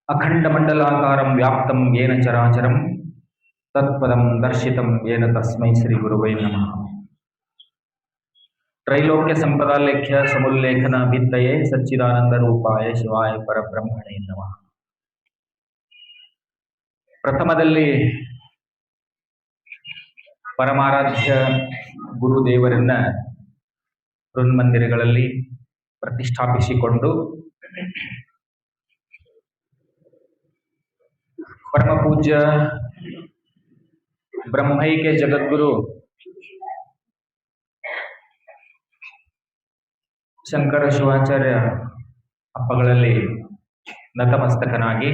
अखंडमंडलाकारं व्याप्तं येन चराचरं तत्पदं दर्शितं येन तस्मै श्रीगुरुवै नमः। त्रैलोक्य संपदालेख्य समुल्लेखन भित्तये सच्चिदानंदरूपाय शिवाय परब्रह्मणे नमः। ಪ್ರಥಮದಲ್ಲಿ ಪರಮಾರಾಧ್ಯ ಗುರುದೇವರನ್ನ ಹೃನ್ಮಂದಿರಗಳಲ್ಲಿ ಪ್ರತಿಷ್ಠಾಪಿಸಿಕೊಂಡು ಪರಮ ಪೂಜ್ಯ ಬ್ರಹ್ಮೈಕ್ಯ ಜಗದ್ಗುರು ಶಂಕರ ಶಿವಾಚಾರ್ಯ ಅಪ್ಪಗಳಲ್ಲಿ ನತಮಸ್ತಕನಾಗಿ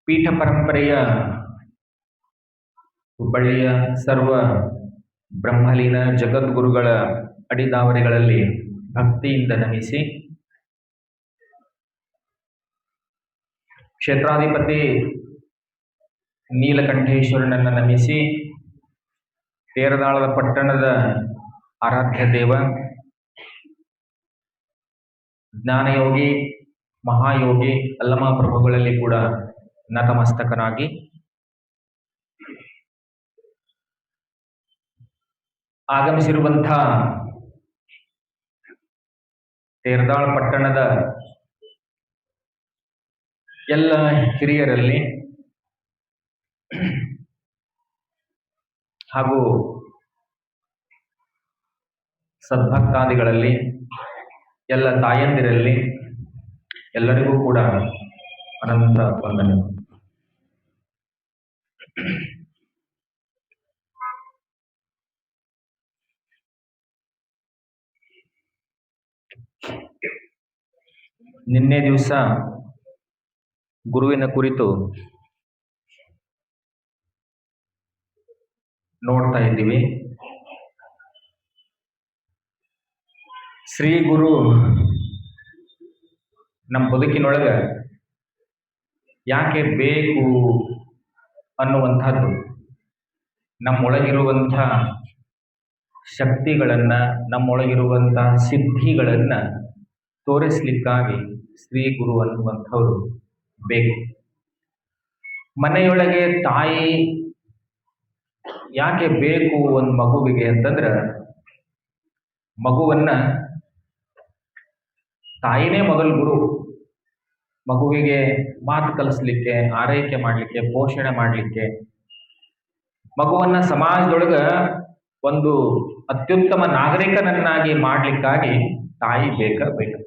ಪೀಠ ಪರಂಪರೆಯ ಹುಬ್ಬಳ್ಳಿಯ ಸರ್ವ ಬ್ರಹ್ಮಲೀನ ಜಗದ್ಗುರುಗಳ ಅಡಿದಾವರಿಗಳಲ್ಲಿ ಭಕ್ತಿಯಿಂದ ನಮಿಸಿ, ಕ್ಷೇತ್ರಾಧಿಪತಿ ನೀಲಕಂಠೇಶ್ವರನನ್ನು ನಮಿಸಿ, ತೇರದಾಳದ ಪಟ್ಟಣದ ಆರಾಧ್ಯ ದೇವ ಜ್ಞಾನಯೋಗಿ ಮಹಾಯೋಗಿ ಅಲ್ಲಮ ಪ್ರಭುಗಳಲ್ಲಿ ಕೂಡ ನತಮಸ್ತಕನಾಗಿ, ಆಗಮಿಸಿರುವಂಥ ತೇರದಾಳ ಪಟ್ಟಣದ ಎಲ್ಲ ಹಿರಿಯರಲ್ಲಿ ಹಾಗೂ ಸದ್ಭಕ್ತಾದಿಗಳಲ್ಲಿ, ಎಲ್ಲ ತಾಯಂದಿರಲ್ಲಿ ಎಲ್ಲರಿಗೂ ಕೂಡ ಅನಂತ ವಂದನೆ. ನಿನ್ನೆ ದಿವಸ ಗುರುವಿನ ಕುರಿತು ನೋಡ್ತಾ ಇದ್ದೀವಿ. ಶ್ರೀ ಗುರು ನಮ್ಮ ಬದುಕಿನೊಳಗ ಯಾಕೆ ಬೇಕು ಅನ್ನುವಂಥದ್ದು, ನಮ್ಮೊಳಗಿರುವಂಥ ಶಕ್ತಿಗಳನ್ನು, ನಮ್ಮೊಳಗಿರುವಂಥ ಸಿದ್ಧಿಗಳನ್ನು ತೋರಿಸ್ಲಿಕ್ಕಾಗಿ ಶ್ರೀ ಗುರು ಅನ್ನುವಂಥವ್ರು ಬೇಕು. ಮನೆಯೊಳಗೆ ತಾಯಿ ಯಾಕೆ ಬೇಕು ಒಂದು ಮಗುವಿಗೆ ಅಂತಂದ್ರೆ, ಮಗುವನ್ನ ತಾಯಿನೇ ಮೊದಲ ಗುರು. ಮಗುವಿಗೆ ಮಾತು ಕಲಿಸ್ಲಿಕ್ಕೆ, ಆರೈಕೆ ಮಾಡಲಿಕ್ಕೆ, ಪೋಷಣೆ ಮಾಡಲಿಕ್ಕೆ, ಮಗುವನ್ನ ಸಮಾಜದೊಳಗ ಒಂದು ಅತ್ಯುತ್ತಮ ನಾಗರಿಕನನ್ನಾಗಿ ಮಾಡಲಿಕ್ಕಾಗಿ ತಾಯಿ ಬೇಕು.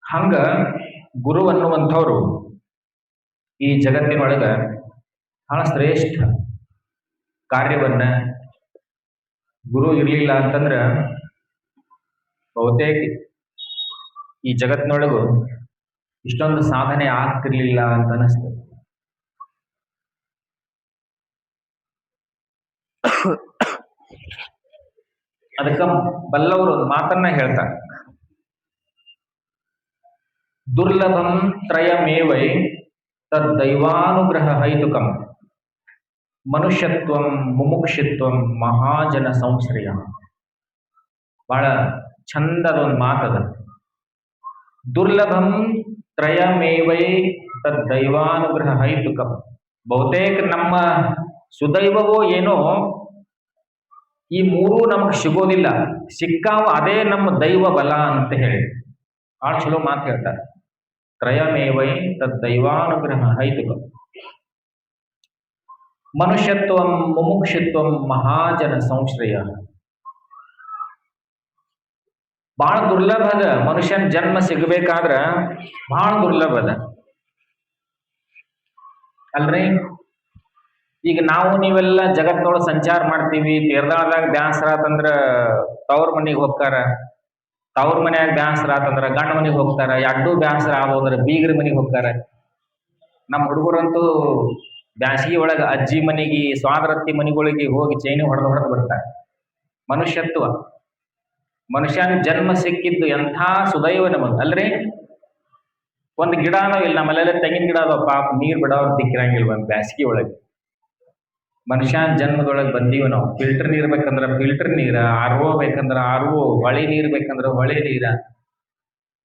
ಹಂಗ ಗುರು ಅನ್ನುವಂಥವ್ರು ಈ ಜಗತ್ತಿನೊಳಗ ಬಹಳ ಶ್ರೇಷ್ಠ ಕಾರ್ಯವನ್ನ, ಗುರು ಇರಲಿಲ್ಲ ಅಂತಂದ್ರ ಬಹುತೇಕ ಈ ಜಗತ್ತಿನೊಳಗು ಇಷ್ಟೊಂದು ಸಾಧನೆ ಆಗ್ತಿರ್ಲಿಲ್ಲ ಅಂತ ಅನಿಸ್ತದೆ. ಅದಕ್ಕ ಬಲ್ಲವರು ಒಂದು ಮಾತನ್ನ ಹೇಳ್ತಾರೆ, ದುರ್ಲಭಂ ತ್ರಯಮೇವೈ ತದ್ದೈವಾನುಗ್ರಹ ಹೈತುಕಂ ಮನುಷ್ಯತ್ವಂ ಮುಮುಕ್ಷಿತ್ವಂ ಮಹಾಜನ ಸಂಶ್ರಯ. ಬಹಳ ಚಂದದ ಒಂದು ಮಾತದ. ದುರ್ಲಭಂ ತ್ರಯಮೇವೈ ತದ್ದೈವಾನುಗ್ರಹ ಹೈತುಕಂ. ಬಹುತೇಕ ನಮ್ಮ ಸುದೈವವೋ ಏನೋ ಈ ಮೂರೂ ನಮಗೆ ಸಿಗೋದಿಲ್ಲ, ಸಿಕ್ಕಾವ ಅದೇ ನಮ್ಮ ದೈವ ಬಲ ಅಂತ ಹೇಳಿ ಭಾಳ ಚಲೋ ಮಾತು ಹೇಳ್ತಾರೆ. ತ್ರಯಮೇವೈ ತದ್ದೈವಾನುಗ್ರಹ ಹೈತುಕಂ ಮನುಷ್ಯತ್ವಂ ಮುಮುಕ್ಷಿತ್ವಂ ಮಹಾಜನ ಸಂಶ್ರಯ. ಬಹಳ ದುರ್ಲಭದ ಮನುಷ್ಯನ ಜನ್ಮ ಸಿಗಬೇಕಾದ್ರ, ಬಹಳ ದುರ್ಲಭದ ಅಲ್ರಿ. ಈಗ ನಾವು ನೀವೆಲ್ಲ ಜಗತ್ತಿನೊಳಗೆ ಸಂಚಾರ ಮಾಡ್ತೀವಿ. ತೇರದಾಳದಾಗ ಬ್ಯಾಸರ ಆತಂದ್ರ ತವ್ರ ಮನೆಗೆ ಹೋಗ್ತಾರ, ತವ್ರ ಮನ್ಯಾಗ ಬ್ಯಾಸರ ಆತಂದ್ರ ಗಂಡ ಮನೆಗೆ ಹೋಗ್ತಾರ, ಎಡ್ಡು ಬ್ಯಾಸರ ಆಗೋದ್ರ ಬೀಗರ ಮನೆಗೆ ಹೋಗ್ತಾರ. ನಮ್ಮ ಹುಡುಗರಂತೂ ಬ್ಯಾಸಿಗೆ ಒಳಗೆ ಅಜ್ಜಿ ಮನೆಗೆ, ಸ್ವಾದರತ್ತಿ ಮನೆಗಳಿಗೆ ಹೋಗಿ ಚೈನಿ ಹೊಡೆದು ಬರ್ತಾರೆ. ಮನುಷ್ಯತ್ವ, ಮನುಷ್ಯನ ಜನ್ಮ ಸಿಕ್ಕಿದ್ದು ಎಂಥ ಸುದೈವ ನಮಗ್ ಅಲ್ರಿ. ಒಂದು ಗಿಡ ಇಲ್ಲ ನಮ್ಮಲ್ಲೆಲ್ಲ ತೆಂಗಿನ ಗಿಡ ಅದಾವ, ಪಾಪ ನೀರ್ ಬಿಡೋರು ದಿಕ್ಕಿರಂಗಿಲ್ಲ ಒಂದು ಬ್ಯಾಸಿಗೆ ಒಳಗೆ. ಮನುಷ್ಯನ ಜನ್ಮದೊಳಗೆ ಬಂದೀವಿ ನಾವು. ಫಿಲ್ಟರ್ ನೀರ್ ಬೇಕಂದ್ರ ಫಿಲ್ಟರ್ ನೀರ, ಆರ್ ಒ ಬೇಕಂದ್ರ ಆರ್ ಒ, ಹೊಳಿ ನೀರ್ ಬೇಕಂದ್ರ ಹೊಳಿ ನೀರ,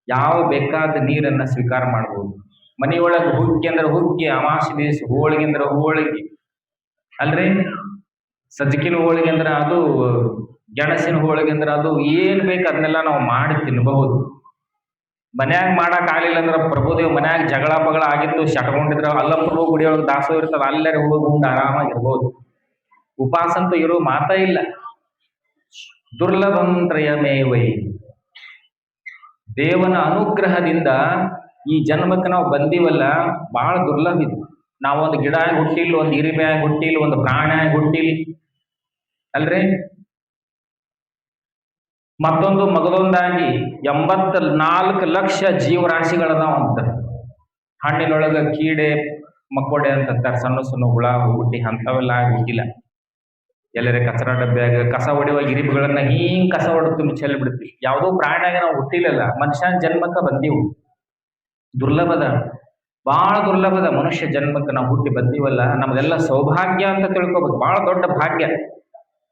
ಯಾವ ಬೇಕಾದ ನೀರನ್ನ ಸ್ವೀಕಾರ ಮಾಡ್ಬೋದು. ಮನಿಯೊಳಗೆ ಹುಗ್ಗಿ ಅಂದ್ರೆ ಹುಗ್ಗಿ, ಅಮಾಸಿ ದಿವಸ ಹೋಳಿಗೆ ಅಂದ್ರೆ ಹೋಳಿಗೆ ಅಲ್ರಿ, ಸಜ್ಜಿಕಿನ ಹೋಳಿಗೆ ಅಂದ್ರೆ ಅದು, ಗೆಣಸಿನ ಹೋಳಿಗೆ ಅಂದ್ರೆ ಅದು, ಏನ್ ಬೇಕು ಅದನ್ನೆಲ್ಲ ನಾವು ಮಾಡಿ ತಿನ್ಬಹುದು. ಮನ್ಯಾಗ ಮಾಡಕ್ ಆಗ್ಲಿಲ್ಲ ಅಂದ್ರ ಪ್ರಭುದೇವ್ ಮನ್ಯಾಗ ಜಗಳ ಪಗಳ ಆಗಿತ್ತು, ಶಟ್ಕೊಂಡಿದ್ರ ಅಲ್ಲಪ್ರಭು ಗುಡಿಯೊಳಗೆ ದಾಸೋ ಇರ್ತದ, ಅಲ್ಲೇ ಹೋಗಿ ಉಂಡು ಆರಾಮಾಗಿರ್ಬೋದು. ಉಪವಾಸ ಅಂತೂ ಇರೋ ಮಾತ ಇಲ್ಲ. ದುರ್ಲಭಂತ್ರಯಮೇವೈ, ದೇವನ ಅನುಗ್ರಹದಿಂದ ಈ ಜನ್ಮಕ್ಕೆ ನಾವು ಬಂದೀವಲ್ಲ, ಬಹಳ ದುರ್ಲಭ ಇದು. ನಾವೊಂದು ಗಿಡ ಆಗಿ ಹುಟ್ಟಿಲ್, ಒಂದು ಇರಿಮೆ ಆಗಿ ಹುಟ್ಟಿಲ್, ಒಂದು ಪ್ರಾಣಿ ಆಗಿ ಹುಟ್ಟಿಲ್ ಅಲ್ರಿ. ಮತ್ತೊಂದು ಮಗದೊಂದಾಗಿ 84 ಲಕ್ಷ ಜೀವರಾಶಿಗಳದಾವಂತ. ಹಣ್ಣಿನೊಳಗ ಕೀಡೆ ಮಕ್ಕೋಡೆ ಅಂತಾರೆ, ಸಣ್ಣ ಸಣ್ಣ ಹುಳ ಹುಟ್ಟಿ ಅಂತವೆಲ್ಲ ಆಗಿ ಹುಟ್ಟಿಲ್ಲ. ಎಲ್ಲರೇ ಕಚರ ಡಬ್ಬ್ಯಾಗ ಕಸ ಹೊಡೆಯುವ ಗಿರಿಬುಗಳನ್ನ ಹಿಂಗ್ ಕಸ ಹೊಡೆದು ಚೆಲ್ಲಿ ಬಿಡ್ತೀವಿ. ಯಾವುದೋ ಪ್ರಾಣಿಯಾಗ ನಾವು ಹುಟ್ಟಿಲ್ಲಲ್ಲ, ಮನುಷ್ಯನ ಜನ್ಮಕ್ಕ ಬಂದೀವು. ದುರ್ಲಭದ, ಬಹಳ ದುರ್ಲಭದ ಮನುಷ್ಯ ಜನ್ಮಕ್ಕೆ ನಾವು ಹುಟ್ಟಿ ಬಂದೀವಲ್ಲ, ನಮ್ದೆಲ್ಲ ಸೌಭಾಗ್ಯ ಅಂತ ತಿಳ್ಕೊಬೇಕು. ಬಹಳ ದೊಡ್ಡ ಭಾಗ್ಯ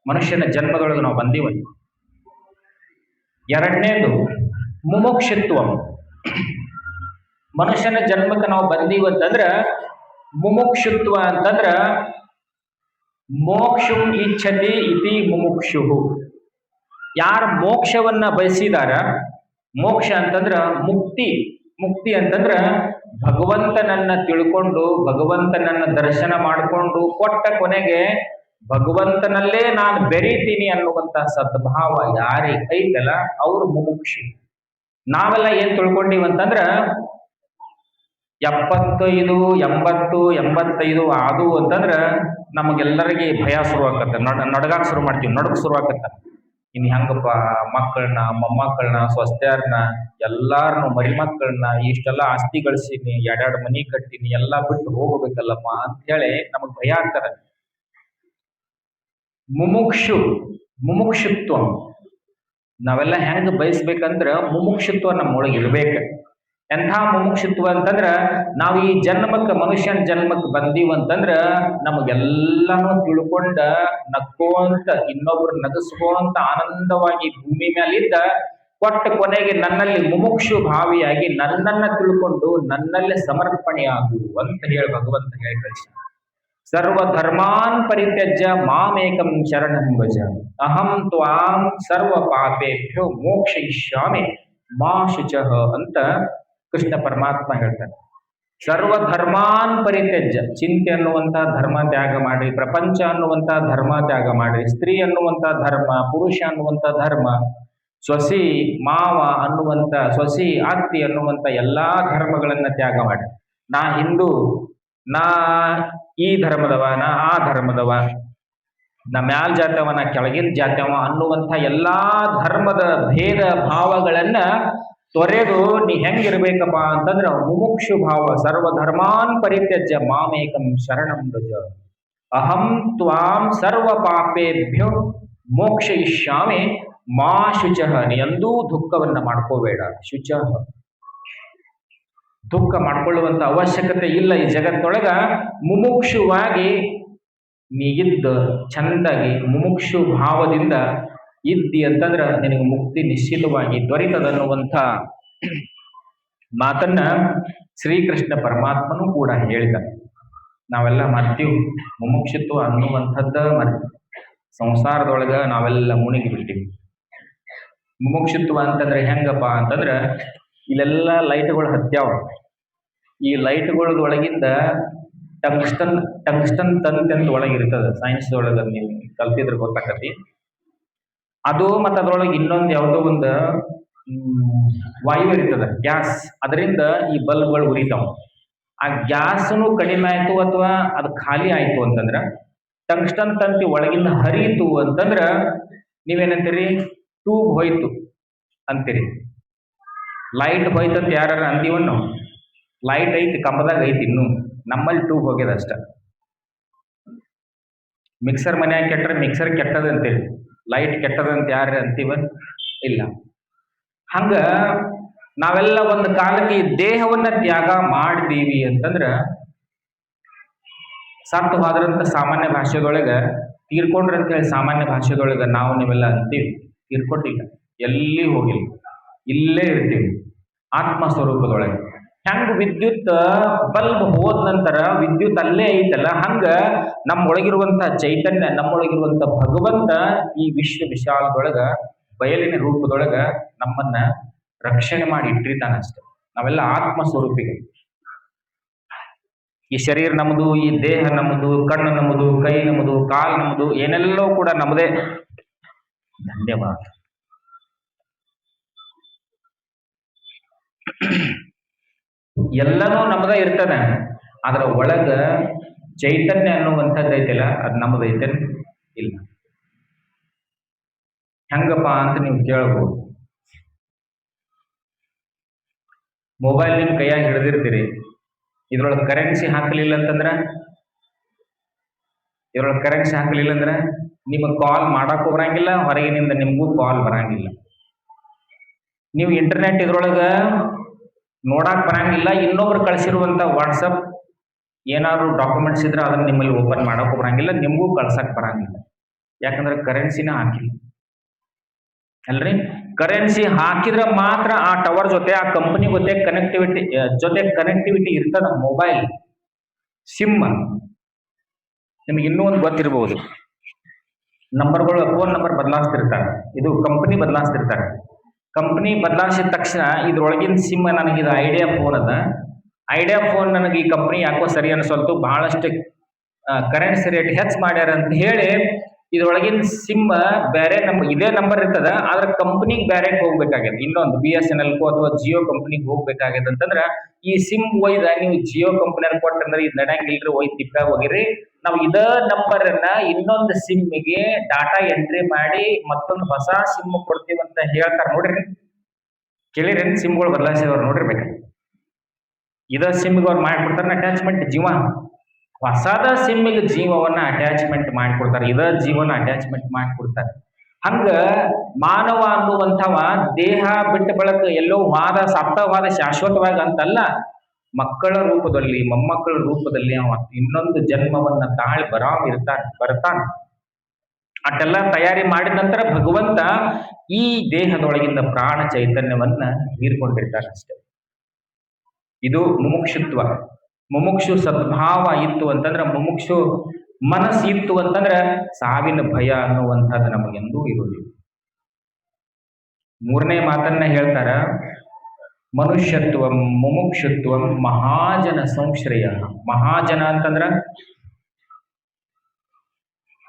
ಮನುಷ್ಯನ ಜನ್ಮದೊಳಗೆ ನಾವು ಬಂದೀವ. ಎರಡನೇದು ಮುಮುಕ್ಷುತ್ವ. ಮನುಷ್ಯನ ಜನ್ಮಕ್ಕೆ ನಾವು ಬಂದೀವಿ ಅಂತಂದ್ರ ಮುಮುಕ್ಷುತ್ವ ಅಂತಂದ್ರ ಮೋಕ್ಷಂ ಇಚ್ಛತಿ ಇತಿ ಮುಮುಕ್ಷು. ಯಾರು ಮೋಕ್ಷವನ್ನ ಬಯಸಿದಾರ, ಮೋಕ್ಷ ಅಂತಂದ್ರ ಮುಕ್ತಿ, ಮುಕ್ತಿ ಅಂತಂದ್ರ ಭಗವಂತನನ್ನ ತಿಳ್ಕೊಂಡು ಭಗವಂತನನ್ನ ದರ್ಶನ ಮಾಡಿಕೊಂಡು ಕೊಟ್ಟ ಕೊನೆಗೆ ಭಗವಂತನಲ್ಲೇ ನಾನು ಬೆರೀತೀನಿ ಅನ್ನುವಂತ ಸದ್ಭಾವ ಯಾರಿಗೆ ಐತಲ್ಲ ಅವ್ರು ಮುಮುಕ್ಷು. ನಾವೆಲ್ಲ ಏನ್ ತಿಳ್ಕೊಂಡಿವಂತಂದ್ರ 75, 80, 85 ಅದು ಅಂತಂದ್ರ ನಮಗೆಲ್ಲರಿಗೆ ಭಯ ಶುರು ಆಕತ್ತ, ನಡಗಾಕ ಶುರು ಮಾಡ್ತೀವಿ, ನಡಕ್ ಶುರು ಆಕತ್ತ. ಇನ್ ಹೆಂಗಪ್ಪ ಮಕ್ಕಳನ್ನ, ಮೊಮ್ಮಕ್ಕಳನ್ನ, ಸ್ವಸ್ಥ್ಯಾರನ್ನ, ಎಲ್ಲಾರನ್ನು, ಮರಿ ಮಕ್ಕಳನ್ನ, ಇಷ್ಟೆಲ್ಲ ಆಸ್ತಿ ಗಳಿಸೀನಿ, ಎರಡೆರಡು ಮನಿ ಕಟ್ಟೀನಿ, ಎಲ್ಲಾ ಬಿಟ್ಟು ಹೋಗ್ಬೇಕಲ್ಲಪ್ಪ ಅಂತ ಹೇಳಿ ನಮಗ್ ಭಯ ಆಗ್ತಾರ. ಮುಮುಕ್ಷುತ್ವ ನಾವೆಲ್ಲ ಹೆಂಗ್ ಬಯಸ್ಬೇಕಂದ್ರ ಮುಮುಕ್ಷುತ್ವ ನಮ್ಮೊಳಗೆ ಇರ್ಬೇಕು. ಎಂಥ ಮುಮುಕ್ಷುತ್ವ ಅಂತಂದ್ರ ನಾವು ಈ ಜನ್ಮಕ್ಕೆ, ಮನುಷ್ಯನ ಜನ್ಮಕ್ಕೆ ಬಂದೀವಂತಂದ್ರ ನಮಗೆಲ್ಲಾನು ತಿಳ್ಕೊಂಡ ನಕ್ಕೋಂತ, ಇನ್ನೊಬ್ರು ನಗಸ್ಕೋಂತ ಆನಂದವಾಗಿ ಭೂಮಿ ಮೇಲಿದ್ದ ಕೊಟ್ಟ ಕೊನೆಗೆ ನನ್ನಲ್ಲಿ ಮುಮುಕ್ಷು ಭಾವಿಯಾಗಿ ನನ್ನನ್ನ ತಿಳ್ಕೊಂಡು ನನ್ನಲ್ಲೇ ಸಮರ್ಪಣೆಯಾಗು ಅಂತ ಹೇಳಿ ಭಗವಂತ ಹೇಳಿ ಕಳಿಸ. ಸರ್ವ ಧರ್ಮಾನ್ ಪರಿತ್ಯಜ್ಯ ಮಾಮೇಕಂ ಶರಣಂ ಭಜ, ಅಹಂ ತ್ವಾಂ ಸರ್ವ ಪಾಪೇಭ್ಯೋ ಮೋಕ್ಷಯಿಷ್ಯಾಮಿ ಮಾ ಶುಚಃ ಅಂತ ಕೃಷ್ಣ ಪರಮಾತ್ಮ ಹೇಳ್ತಾನೆ. ಸರ್ವ ಧರ್ಮಾನ್ ಪರಿತ್ಯಜ್ಯ, ಚಿಂತೆ ಅನ್ನುವಂತ ಧರ್ಮ ತ್ಯಾಗ ಮಾಡಿ, ಪ್ರಪಂಚ ಅನ್ನುವಂತ ಧರ್ಮ ತ್ಯಾಗ ಮಾಡಿ, ಸ್ತ್ರೀ ಅನ್ನುವಂತ ಧರ್ಮ, ಪುರುಷ ಅನ್ನುವಂತ ಧರ್ಮ, ಸ್ವಸಿ ಮಾವ ಅನ್ನುವಂತ, ಸ್ವಸಿ ಅತ್ತಿ ಅನ್ನುವಂತ ಎಲ್ಲಾ ಧರ್ಮಗಳನ್ನ ತ್ಯಾಗ ಮಾಡಿ, ನಾ ಹಿಂದೂ, ನಾ ಈ ಧರ್ಮದವ, ನಾ ಆ ಧರ್ಮದವ, ನಾ ಮ್ಯಾಲ್ ಜಾತವ, ನಾ ಕೆಳಗಿನ ಜಾತವ ಅನ್ನುವಂಥ ಎಲ್ಲಾ ಧರ್ಮದ ಭೇದ ಭಾವಗಳನ್ನ ತೊರೆದು ನೀ ಹೆಂಗಿರ್ಬೇಕಪ್ಪ ಅಂತಂದ್ರ ಮುಮುಕ್ಷು ಭಾವ. ಸರ್ವ ಧರ್ಮಾನ್ ಪರಿತ್ಯಜ್ಯ ಮಾಮೇಕಂ ಶರಣಂ ಭಜ, ಅಹಂ ತ್ವಾಂ ಸರ್ವ ಪಾಪೇಭ್ಯೋ ಮೋಕ್ಷಯಿಷ್ಯಾಮಿ ಮಾ ಶುಚಃ. ನೀ ಎಂದೂ ದುಃಖವನ್ನ ಮಾಡ್ಕೋಬೇಡ. ಶುಚಃ, ದುಃಖ ಮಾಡ್ಕೊಳ್ಳುವಂತ ಅವಶ್ಯಕತೆ ಇಲ್ಲ ಈ ಜಗತ್ತೊಳಗ. ಮುಮುಕ್ಷುವಾಗಿ ನೀ ಇದ್ದ ಚಂದಾಗಿ ಮುಮುಕ್ಷು ಭಾವದಿಂದ ಇದ್ದಿ ಅಂತಂದ್ರ ನಿನಗೆ ಮುಕ್ತಿ ನಿಶ್ಚಿತವಾಗಿ ದೊರೀತದನ್ನುವಂಥ ಮಾತನ್ನ ಶ್ರೀಕೃಷ್ಣ ಪರಮಾತ್ಮನೂ ಕೂಡ ಹೇಳಿದ. ನಾವೆಲ್ಲ ಮರ್ತೀವಿ, ಮುಮುಕ್ಷುತ್ವ ಅನ್ನುವಂಥದ್ದ ಮರ್ತೀವಿ. ಸಂಸಾರದೊಳಗ ನಾವೆಲ್ಲ ಮುಳುಗಿ ಬಿಟ್ಟಿವಿ. ಮುಮುಕ್ಷುತ್ವ ಅಂತಂದ್ರೆ ಹೆಂಗಪ್ಪ ಅಂತಂದ್ರ ಇಲ್ಲೆಲ್ಲ ಲೈಟ್ಗಳು ಹತ್ಯಾವ. ಈ ಲೈಟ್ಗಳೊಳಗಿಂದ ಟಂಗ್ಸ್ಟನ್ ತಂತಿ ಅಂತ ಒಳಗಿರ್ತದ. ಸೈನ್ಸ್ ಒಳಗ ನೀವು ಕಲ್ತಿದ್ರೆ ಗೊತ್ತಾಕತಿ ಅದು. ಮತ್ತು ಅದ್ರೊಳಗೆ ಇನ್ನೊಂದು ಯಾವುದೋ ಒಂದು ವಾಯು ಇರ್ತದ, ಗ್ಯಾಸ್. ಅದರಿಂದ ಈ ಬಲ್ಬ್ಗಳು ಉರಿತಾವ. ಆ ಗ್ಯಾಸ್ನು ಕಡಿಮೆ ಆಯ್ತು ಅಥವಾ ಅದು ಖಾಲಿ ಆಯ್ತು ಅಂತಂದ್ರ, ಟಂಗ್ಸ್ಟನ್ ತಂತಿ ಒಳಗಿಂದ ಹರಿಯಿತು ಅಂತಂದ್ರ ನೀವೇನಂತೀರಿ? ಟ್ಯೂಬ್ ಹೋಯ್ತು ಅಂತೀರಿ. ಲೈಟ್ ಹೋಯ್ತಂತ ಯಾರ ಅಂತೀವನ್ ನಾವು? ಲೈಟ್ ಐತಿ, ಕಂಬದಾಗ ಐತಿ, ಇನ್ನು ನಮ್ಮಲ್ಲಿ ಟ್ಯೂಬ್ ಹೋಗ್ಯದ ಅಷ್ಟ. ಮಿಕ್ಸರ್ ಮನ್ಯಾಗ ಕೆಟ್ಟರೆ ಮಿಕ್ಸರ್ ಕೆಟ್ಟದ ಅಂತೇಳಿ, ಲೈಟ್ ಕೆಟ್ಟದಂತ ಯಾರ ಅಂತೀವ? ಇಲ್ಲ. ಹಂಗ ನಾವೆಲ್ಲ ಒಂದು ಕಾಲಕ್ಕೆ ಈ ದೇಹವನ್ನ ತ್ಯಾಗ ಮಾಡಿದೀವಿ ಅಂತಂದ್ರ ಸತ್ತು ಹೋದ್ರಂತ ಸಾಮಾನ್ಯ ಭಾಷೆದೊಳಗ ತೀರ್ಕೊಂಡ್ರಿ ಅಂತ ಹೇಳಿ ಸಾಮಾನ್ಯ ಭಾಷೆದೊಳಗ ನಾವು ನೀವೆಲ್ಲ ಅಂತೀವಿ. ತೀರ್ಕೊಟ್ಟಿಲ್ಲ, ಎಲ್ಲಿ ಹೋಗಿಲ್ಲ, ಇಲ್ಲೇ ಇರ್ತೀವಿ ಆತ್ಮ ಸ್ವರೂಪದೊಳಗೆ. ಹೆಂಗ್ ವಿದ್ಯುತ್ ಬಲ್ಬ್ ಹೋದ ನಂತರ ವಿದ್ಯುತ್ ಅಲ್ಲೇ ಐತಲ್ಲ, ಹಂಗ ನಮ್ಮೊಳಗಿರುವಂತ ಚೈತನ್ಯ, ನಮ್ಮೊಳಗಿರುವಂತ ಭಗವಂತ ಈ ವಿಶ್ವ ವಿಶಾಲದೊಳಗ ಬಯಲಿನ ರೂಪದೊಳಗ ನಮ್ಮನ್ನ ರಕ್ಷಣೆ ಮಾಡಿ ಇಟ್ಟಿರ್ತಾನಷ್ಟೆ. ನಾವೆಲ್ಲ ಆತ್ಮ ಸ್ವರೂಪಿಗಳು. ಈ ಶರೀರ ನಮ್ಮದು, ಈ ದೇಹ ನಮ್ಮದು, ಕಣ್ಣು ನಮ್ಮದು, ಕೈ ನಮ್ಮದು, ಕಾಲು ನಮ್ಮದು, ಏನೆಲ್ಲವೂ ಕೂಡ ನಮ್ಮದೇ. ಧನ್ಯವಾದ. ಎಲ್ಲನೂ ನಮ್ಮದ ಇರ್ತದೆ, ಅದರ ಒಳಗ ಚೈತನ್ಯ ಅನ್ನುವಂಥದ್ದು ಐತಿಲ್ಲ, ಅದು ನಮ್ಮದೈತೆ ಇಲ್ಲ. ಹೆಂಗಪ್ಪ ಅಂತ ನೀವು ಕೇಳ್ಬೋದು. ಮೊಬೈಲ್ ನಿಮ್ ಕೈಯಾಗ ಹಿಡಿದಿರ್ತೀರಿ, ಇದ್ರೊಳಗೆ ಕರೆನ್ಸಿ ಹಾಕಲಿಲ್ಲ ಅಂತಂದ್ರ ನಿಮಗೆ ಕಾಲ್ ಮಾಡಕ್ಕೂ ಬರಂಗಿಲ್ಲ, ಹೊರಗಿನಿಂದ ನಿಮಗೂ ಕಾಲ್ ಬರಂಗಿಲ್ಲ. ನೀವು ಇಂಟರ್ನೆಟ್ ಇದ್ರೊಳಗ ನೋಡಕ್ ಬರಂಗಿಲ್ಲ, ಇನ್ನೊಬ್ರು ಕಳಿಸಿರುವಂತ ವಾಟ್ಸಪ್ ಏನಾದ್ರು ಡಾಕ್ಯುಮೆಂಟ್ಸ್ ಇದ್ರೆ ಅದನ್ನ ನಿಮ್ಮಲ್ಲಿ ಓಪನ್ ಮಾಡಕ್ಕೂ ಬರಂಗಿಲ್ಲ, ನಿಮಗೂ ಕಳ್ಸಕ್ ಬರಂಗಿಲ್ಲ. ಯಾಕಂದ್ರೆ ಕರೆನ್ಸಿನ ಹಾಕಿಲ್ಲ ಅಲ್ರಿ. ಕರೆನ್ಸಿ ಹಾಕಿದ್ರೆ ಮಾತ್ರ ಆ ಟವರ್ ಜೊತೆ, ಆ ಕಂಪನಿ ಜೊತೆ ಕನೆಕ್ಟಿವಿಟಿ ಇರ್ತದ. ಮೊಬೈಲ್ ಸಿಮ್ ನಿಮ್ಗೆ ಇನ್ನೂ ಒಂದು ಗೊತ್ತಿರಬಹುದು, ನಂಬರ್ಗಳು ಫೋನ್ ನಂಬರ್ ಬದಲಾಯಿಸ್ತಿರ್ತಾರೆ, ಇದು ಕಂಪನಿ ಬದಲಾಯಿಸ್ತಿರ್ತಾರೆ. ಕಂಪನಿ ಬದಲಾಯಿಸಿದ ತಕ್ಷಣ ಇದ್ರೊಳಗಿನ ಸಿಮ್ ನನಗೆ ಇದು ಐಡಿಯಾ ಫೋನ್ ಅದ, ಐಡಿಯಾ ಫೋನ್ ನನಗೆ ಈ ಕಂಪನಿ ಯಾಕೋ ಸರಿ ಅನ್ಸಲ್ತು, ಬಹಳಷ್ಟು ಕರೆನ್ಸಿ ರೇಟ್ ಹೆಚ್ಚು ಮಾಡ್ಯಾರ ಅಂತ ಹೇಳಿ ಇದ್ರೊಳಗಿನ ಸಿಮ್ ಬೇರೆ ಇದೇ ನಂಬರ್ ಇರ್ತದ, ಆದ್ರೆ ಕಂಪನಿಗೆ ಬೇರೆ ಹೋಗ್ಬೇಕಾಗ್ಯದ, ಇನ್ನೊಂದು BSNL ಅಥವಾ ಜಿಯೋ ಕಂಪನಿಗೆ ಹೋಗ್ಬೇಕಾಗ್ಯದ. ಅಂತಂದ್ರ ಈ ಸಿಮ್ ಒಯ್ದ ನೀವು ಜಿಯೋ ಕಂಪನಿಯವ್ರು ಕೊಟ್ಟಂದ್ರೆ ಇದು ನಡೆಯಂಗಿಲ್ರಿ, ಒಯ್ದು ತಿಪ್ಪ ಹೋಗಿರಿ, ನಾವು ಇದ ನಂಬರ್ ಅನ್ನ ಇನ್ನೊಂದು ಸಿಮ್ಮಿಗೆ ಡಾಟಾ ಎಂಟ್ರಿ ಮಾಡಿ ಮತ್ತೊಂದು ಹೊಸ ಸಿಮ್ ಕೊಡ್ತೀವಿ ಅಂತ ಹೇಳ್ತಾರೆ. ನೋಡ್ರಿ, ಕೇಳಿರೇನು? ಸಿಮ್ಗಳು ಬದಲಾಯಿಸಿದವ್ರು ನೋಡಿರ್ಬೇಕು. ಇದ ಸಿಮ್ಗೆ ಅವ್ರು ಮಾಡಿಕೊಡ್ತಾರ ಅಟ್ಯಾಚ್ಮೆಂಟ್ ಜೀವ, ಹೊಸದ ಸಿಮ್ಮಿಗೆ ಜೀವವನ್ನ ಅಟ್ಯಾಚ್ಮೆಂಟ್ ಮಾಡಿಕೊಡ್ತಾರೆ, ಇದ ಜೀವನ ಅಟ್ಯಾಚ್ಮೆಂಟ್ ಮಾಡಿಕೊಡ್ತಾರೆ. ಹಂಗ ಮಾನವ ಅನ್ನುವಂಥವ ದೇಹ ಬಿಟ್ಟ ಬಳಕ ಎಲ್ಲೋ ಸಪ್ತವಾದ ಶಾಶ್ವತವಾಗಿ ಅಂತಲ್ಲ, ಮಕ್ಕಳ ರೂಪದಲ್ಲಿ, ಮೊಮ್ಮಕ್ಕಳ ರೂಪದಲ್ಲಿ ಅವ ಇನ್ನೊಂದು ಜನ್ಮವನ್ನ ತಾಳಿ ಬರ್ತಾನ. ಅಷ್ಟೆಲ್ಲ ತಯಾರಿ ಮಾಡಿದ ನಂತರ ಭಗವಂತ ಈ ದೇಹದೊಳಗಿಂದ ಪ್ರಾಣ ಚೈತನ್ಯವನ್ನ ಹೀರ್ಕೊಂಡಿರ್ತಾನೆ ಅಷ್ಟೇ. ಇದು ಮುಮುಕ್ಷುತ್ವ. ಮುಮುಕ್ಷು ಸದ್ಭಾವ ಇತ್ತು ಅಂತಂದ್ರೆ, ಮುಮುಕ್ಷು ಮನಸ್ಸು ಇತ್ತು ಅಂತಂದ್ರೆ ಸಾವಿನ ಭಯ ಅನ್ನುವಂಥದ್ದು ನಮಗೆಂದೂ ಇರುವುದಿಲ್ಲ. ಮೂರನೇ ಮಾತನ್ನ ಹೇಳ್ತಾರ, ಮನುಷ್ಯತ್ವ ಮುಮುಕ್ಷುತ್ವ ಮಹಾಜನ ಸಂಶ್ರಯ. ಮಹಾಜನ ಅಂತಂದ್ರ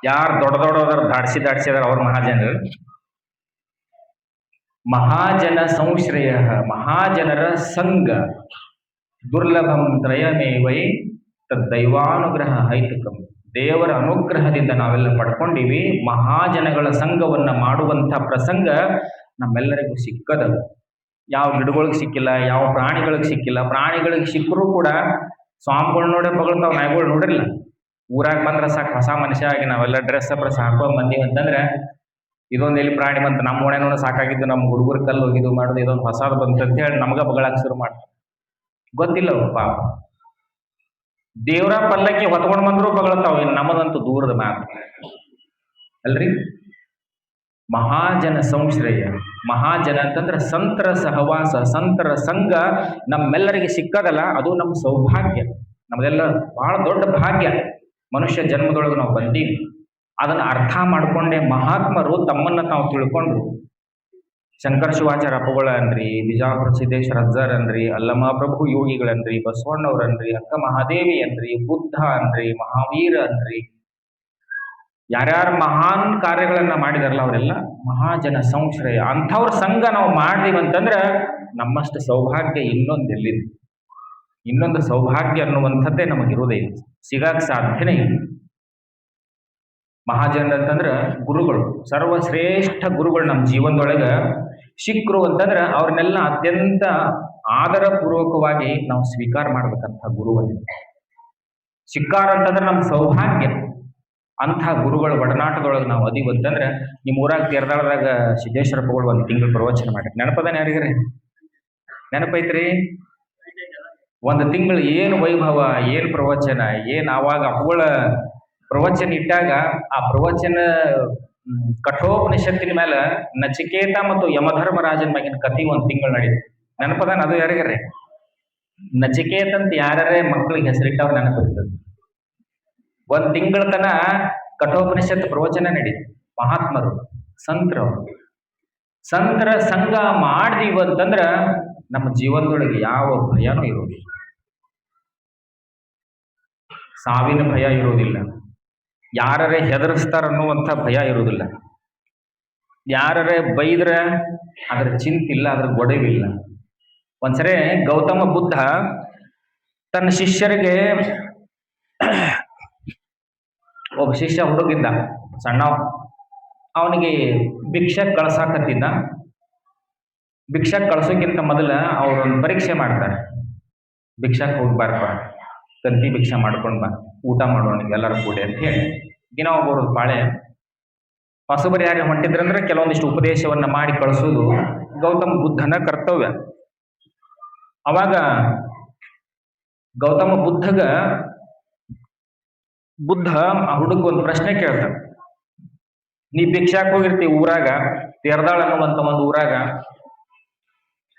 ಯಾರು ದೊಡ್ಡದವ್ರ ದಾಡ್ಸಿದಾರ ಅವ್ರ ಮಹಾಜನರು. ಮಹಾಜನ ಸಂಶ್ರಯ, ಮಹಾಜನರ ಸಂಘ. ದುರ್ಲಭಂ ತ್ರಯಮೇವೈ ತದ್ದೈವಾನುಗ್ರಹ ಹೈತುಕಂ. ದೇವರ ಅನುಗ್ರಹದಿಂದ ನಾವೆಲ್ಲ ಪಡ್ಕೊಂಡಿವಿ. ಮಹಾಜನಗಳ ಸಂಘವನ್ನ ಮಾಡುವಂತ ಪ್ರಸಂಗ ನಮ್ಮೆಲ್ಲರಿಗೂ ಸಿಕ್ಕದದು. ಯಾವ ಗಿಡಗಳಿಗೆ ಸಿಕ್ಕಿಲ್ಲ, ಯಾವ ಪ್ರಾಣಿಗಳಿಗೆ ಸಿಕ್ಕಿಲ್ಲ. ಪ್ರಾಣಿಗಳಿಗೆ ಸಿಕ್ಕರೂ ಕೂಡ ಸ್ವಾಮಿಗಳು ನೋಡೇ ಬಗಳ್ತಾವ, ನಾಯಿಗಳು ನೋಡಿರ್ಲಿಲ್ಲ. ಊರಾಗ ಬಂದ್ರೆ ಸಾಕು ಹೊಸ ಮನುಷ್ಯ ಆಗಿ ನಾವೆಲ್ಲ ಡ್ರೆಸ್ ಅಪ್ರೆಸ್ ಹಾಕೋ ಬಂದೀವಿ ಅಂತಂದ್ರೆ ಇದೊಂದು ಎಲ್ಲಿ ಪ್ರಾಣಿ ಬಂತು, ನಮ್ಮ ಓಣೆ ನೋಡಿ ಸಾಕಾಗಿದ್ದು, ನಮ್ಮ ಹುಡುಗರು ಕಲ್ಲು ಹೋಗಿದ್ದು ಮಾಡೋದು, ಇದೊಂದು ಹೊಸದು ಬಂತು ಅಂತ ಹೇಳಿ ನಮಗ ಬಗಳಾಕ್ ಶುರು ಮಾಡ್ತಾರೆ. ಗೊತ್ತಿಲ್ಲ ಪಾಪ. ದೇವರ ಪಲ್ಲಕ್ಕಿ ಹೊತ್ಕೊಂಡ್ ಬಂದ್ರು ಬಗಳತಾವ, ಇನ್ನು ನಮ್ಮದಂತೂ ದೂರದ ಮಾತು ಅಲ್ರಿ. ಮಹಾಜನ ಸಂಶ್ರಯ. ಮಹಾಜನ ಅಂತಂದ್ರೆ ಸಂತರ ಸಹವಾಸ, ಸಂತರ ಸಂಘ ನಮ್ಮೆಲ್ಲರಿಗೆ ಸಿಕ್ಕದಲ್ಲ, ಅದು ನಮ್ಮ ಸೌಭಾಗ್ಯ, ನಮ್ದೆಲ್ಲ ಬಹಳ ದೊಡ್ಡ ಭಾಗ್ಯ. ಮನುಷ್ಯ ಜನ್ಮದೊಳಗೆ ನಾವು ಬಂದೀವಿ. ಅದನ್ನ ಅರ್ಥ ಮಾಡ್ಕೊಂಡೆ ಮಹಾತ್ಮರು ತಮ್ಮನ್ನ ತಾವು ತಿಳ್ಕೊಂಡ್ರು. ಶಂಕರ ಶಿವಾಚಾರ್ಯ ಅಪ್ಪಗಳನ್ರಿ, ಬಿಜಾಪುರ ಸಿದ್ದೇಶ್ವರ ಅಜ್ಜರ್ ಅನ್ರಿ, ಅಲ್ಲಮ ಪ್ರಭು ಯೋಗಿಗಳನ್ರಿ, ಬಸವಣ್ಣವ್ರನ್ರಿ, ಅಕ್ಕ ಮಹಾದೇವಿ ಅನ್ರಿ, ಬುದ್ಧ ಅನ್ರಿ, ಮಹಾವೀರ ಅನ್ರಿ, ಯಾರ್ಯಾರ ಮಹಾನ್ ಕಾರ್ಯಗಳನ್ನ ಮಾಡಿದಾರಲ್ಲ ಅವರೆಲ್ಲ ಮಹಾಜನ ಸಂಶ್ರಯ. ಅಂಥವ್ರ ಸಂಘ ನಾವು ಮಾಡಿದೀವಿ ಅಂತಂದ್ರೆ ನಮ್ಮಷ್ಟು ಸೌಭಾಗ್ಯ ಇನ್ನೊಂದೆಲ್ಲಿದೆ. ಇನ್ನೊಂದು ಸೌಭಾಗ್ಯ ಅನ್ನುವಂಥದ್ದೇ ನಮಗಿರುವುದೇ ಇಲ್ಲ, ಸಿಗಾಕ್ ಸಾಧ್ಯನೇ ಇಲ್ಲ. ಮಹಾಜನ ಅಂತಂದ್ರ ಗುರುಗಳು, ಸರ್ವಶ್ರೇಷ್ಠ ಗುರುಗಳು ನಮ್ಮ ಜೀವನದೊಳಗ ಸಿಕ್ಕರು ಅಂತಂದ್ರೆ ಅವ್ರನ್ನೆಲ್ಲ ಅತ್ಯಂತ ಆದರ ಪೂರ್ವಕವಾಗಿ ನಾವು ಸ್ವೀಕಾರ ಮಾಡ್ಬೇಕಂತ ಗುರುವಲ್ಲಿ ಸಿಕ್ಕಾರ ಅಂತಂದ್ರೆ ನಮ್ಮ ಸೌಭಾಗ್ಯ. ಅಂಥ ಗುರುಗಳ ಒಡನಾಟದೊಳಗೆ ನಾವು ಅದೀವಿ ಅಂತಂದ್ರೆ, ನಿಮ್ಮ ಊರಾಗ ತೀರ್ದಾಳದಾಗ ಸಿದ್ದೇಶ್ವರಪ್ಪಗಳು ಒಂದು ತಿಂಗಳು ಪ್ರವಚನ ಮಾಡಿ ನೆನಪದಾನೆ ಯಾರಿಗಾರೆ? ನೆನಪೈತ್ರಿ? ಒಂದು ತಿಂಗಳು ಏನು ವೈಭವ, ಏನು ಪ್ರವಚನ, ಏನು ಆವಾಗ ಅವಳ ಪ್ರವಚನ ಇಟ್ಟಾಗ ಆ ಪ್ರವಚನ ಕಠೋಪನಿಷತ್ತಿನ ಮೇಲೆ ನಚಿಕೇತ ಮತ್ತು ಯಮಧರ್ಮರಾಜನ ಮ್ಯಾಗಿನ ಕಥೆ ಒಂದು ತಿಂಗಳು ನಡೀತು. ನೆನಪದಾನ ಅದು ಯಾರಿಗಾರೆ? ನಚಿಕೇತ ಅಂತ ಯಾರೇ ಮಕ್ಕಳಿಗೆ ಹೆಸರಿಟ್ಟವ್ರು ನೆನಪಿರ್ತದೆ. ಒಂದ್ ತಿಂಗಳ ತನ ಕಠೋಪನಿಷತ್ ಪ್ರವಚನ ನಡೀತು. ಮಹಾತ್ಮರು, ಸಂತರು, ಸಂತರ ಸಂಘ ಮಾಡಿದೀವಿ ಅಂತಂದ್ರ ನಮ್ಮ ಜೀವನದೊಳಗೆ ಯಾವ ಭಯನೂ ಇರೋದಿಲ್ಲ. ಸಾವಿನ ಭಯ ಇರೋದಿಲ್ಲ, ಯಾರೇ ಹೆದರಿಸ್ತಾರ ಅನ್ನುವಂಥ ಭಯ ಇರೋದಿಲ್ಲ, ಯಾರೇ ಬೈದ್ರ ಅದ್ರ ಚಿಂತಿಲ್ಲ, ಅದ್ರ ಗೊಡವಿಲ್ಲ. ಒಂದ್ಸರಿ ಗೌತಮ ಬುದ್ಧ ತನ್ನ ಶಿಷ್ಯರಿಗೆ ಒಬ್ಬ ಶಿಷ್ಯ ಹುಡುಗಿದ್ದ ಸಣ್ಣ, ಅವನಿಗೆ ಭಿಕ್ಷಕ್ ಕಳ್ಸಾಕತ್ತಿದ್ದ. ಭಿಕ್ಷಕ್ ಕಳ್ಸೋಕ್ಕಿಂತ ಮೊದಲ ಅವ್ರೊಂದು ಪರೀಕ್ಷೆ ಮಾಡ್ತಾರೆ. ಭಿಕ್ಷಕ್ ಹೋಗ್ಬಾರ್ಪ, ಕಂತಿ ಭಿಕ್ಷೆ ಮಾಡ್ಕೊಂಡ್ ಬಾ, ಊಟ ಮಾಡೋಣ ಎಲ್ಲರೂ ಕೂಡಿ ಅಂತ ಹೇಳಿ ದಿನ ಒಬ್ಬರು ಪಾಳೆ ಹೊಸಬರಿ ಯಾರು ಹೊಂಟಿದ್ರಂದ್ರೆ ಕೆಲವೊಂದಿಷ್ಟು ಉಪದೇಶವನ್ನ ಮಾಡಿ ಕಳಿಸೋದು ಗೌತಮ ಬುದ್ಧನ ಕರ್ತವ್ಯ. ಅವಾಗ ಗೌತಮ ಬುದ್ಧ ಆ ಹುಡುಗ ಒಂದು ಪ್ರಶ್ನೆ ಕೇಳ್ತಾನೆ. ನೀ ಭಿಕ್ಷಾಕ್ ಹೋಗಿರ್ತಿ ಊರಾಗ, ತೇರ್ದಾಳ ಅನ್ನುವಂತ ಒಂದು ಊರಾಗ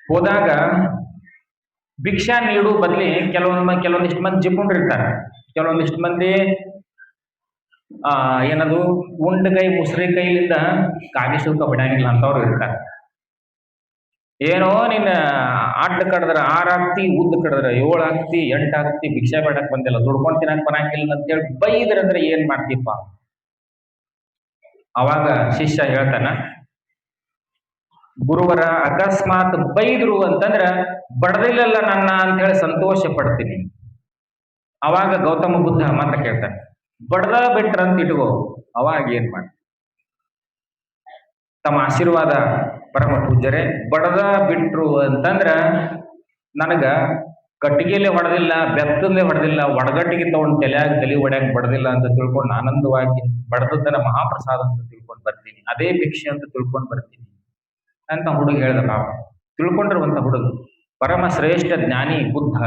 ಹೋದಾಗ ಭಿಕ್ಷಾ ನೀಡು ಬದ್ಲಿ ಕೆಲವೊಂದಿಷ್ಟು ಮಂದಿ ಜಿಪುಂಡ್ರಿರ್ತಾರೆ, ಕೆಲವೊಂದಿಷ್ಟು ಮಂದಿ ಏನದು ಉಂಡ ಕೈ ಮುಸ್ರಿ ಕೈಲಿಂದ ಕಾಗಿ ಶುಲ್ಕ ಬಿಡಂಗಿಲ್ಲ ಅಂತವ್ರು ಇರ್ತಾರೆ. ಏನೋ ನಿನ್ನ ಅಡ್ಡ ಕಡದ್ರ 6 ಆಗ್ತಿ, ಉದ್ದ ಕಡದ್ರ 7 ಆಗ್ತಿ, 8 ಆಗ್ತಿ, ಭಿಕ್ಷಾ ಬೇಡಕ್ ಬಂದಿಲ್ಲ, ದುಡ್ಕೊಂಡ್ ತಿನ್ನಕ್ ಬರಂಗಿಲ್ಲ ಅಂತೇಳಿ ಬೈದ್ರಂದ್ರೆ ಏನ್ ಮಾಡ್ತೀಪ್ಪ? ಅವಾಗ ಶಿಷ್ಯ ಹೇಳ್ತಾನ, ಗುರುವರ ಅಕಸ್ಮಾತ್ ಬೈದ್ರು ಅಂತಂದ್ರ ಬಡದಿಲ್ಲಲ್ಲ ನನ್ನ ಅಂತ ಹೇಳಿ ಸಂತೋಷ ಪಡ್ತೀನಿ. ಅವಾಗ ಗೌತಮ ಬುದ್ಧ ಮಾತ ಕೇಳ್ತಾನೆ, ಬಡ್ದ ಬಿಟ್ರಂತ ಇಟ್ಕೋ, ಅವಾಗ ಏನ್ ಮಾಡಿ? ತಮ್ಮ ಆಶೀರ್ವಾದ ಪರಮ ಪೂಜ್ಯರೇ, ಬಡದ ಬಿಟ್ರು ಅಂತಂದ್ರ ನನಗ ಕಟ್ಟಿಗೆಲೆ ಹೊಡೆದಿಲ್ಲ, ಬೆತ್ತಲ್ಲೇ ಹೊಡೆದಿಲ್ಲ, ಒಡಗಟ್ಟಿಗೆ ತಗೊಂಡು ತಲೆ ಹೊಡ್ಯಾಗ ಬಡದಿಲ್ಲ ಅಂತ ತಿಳ್ಕೊಂಡು ಆನಂದವಾಗಿ ಬಡದದ್ದನ ಮಹಾಪ್ರಸಾದ ಅಂತ ತಿಳ್ಕೊಂಡು ಬರ್ತೀನಿ, ಅದೇ ಭಿಕ್ಷೆ ಅಂತ ತಿಳ್ಕೊಂಡು ಬರ್ತೀನಿ ಅಂತ ಹುಡುಗ ಹೇಳ್ದ. ಪಾಪ ತಿಳ್ಕೊಂಡಿರುವಂತ ಹುಡುಗ, ಪರಮ ಶ್ರೇಷ್ಠ ಜ್ಞಾನಿ ಬುದ್ಧ.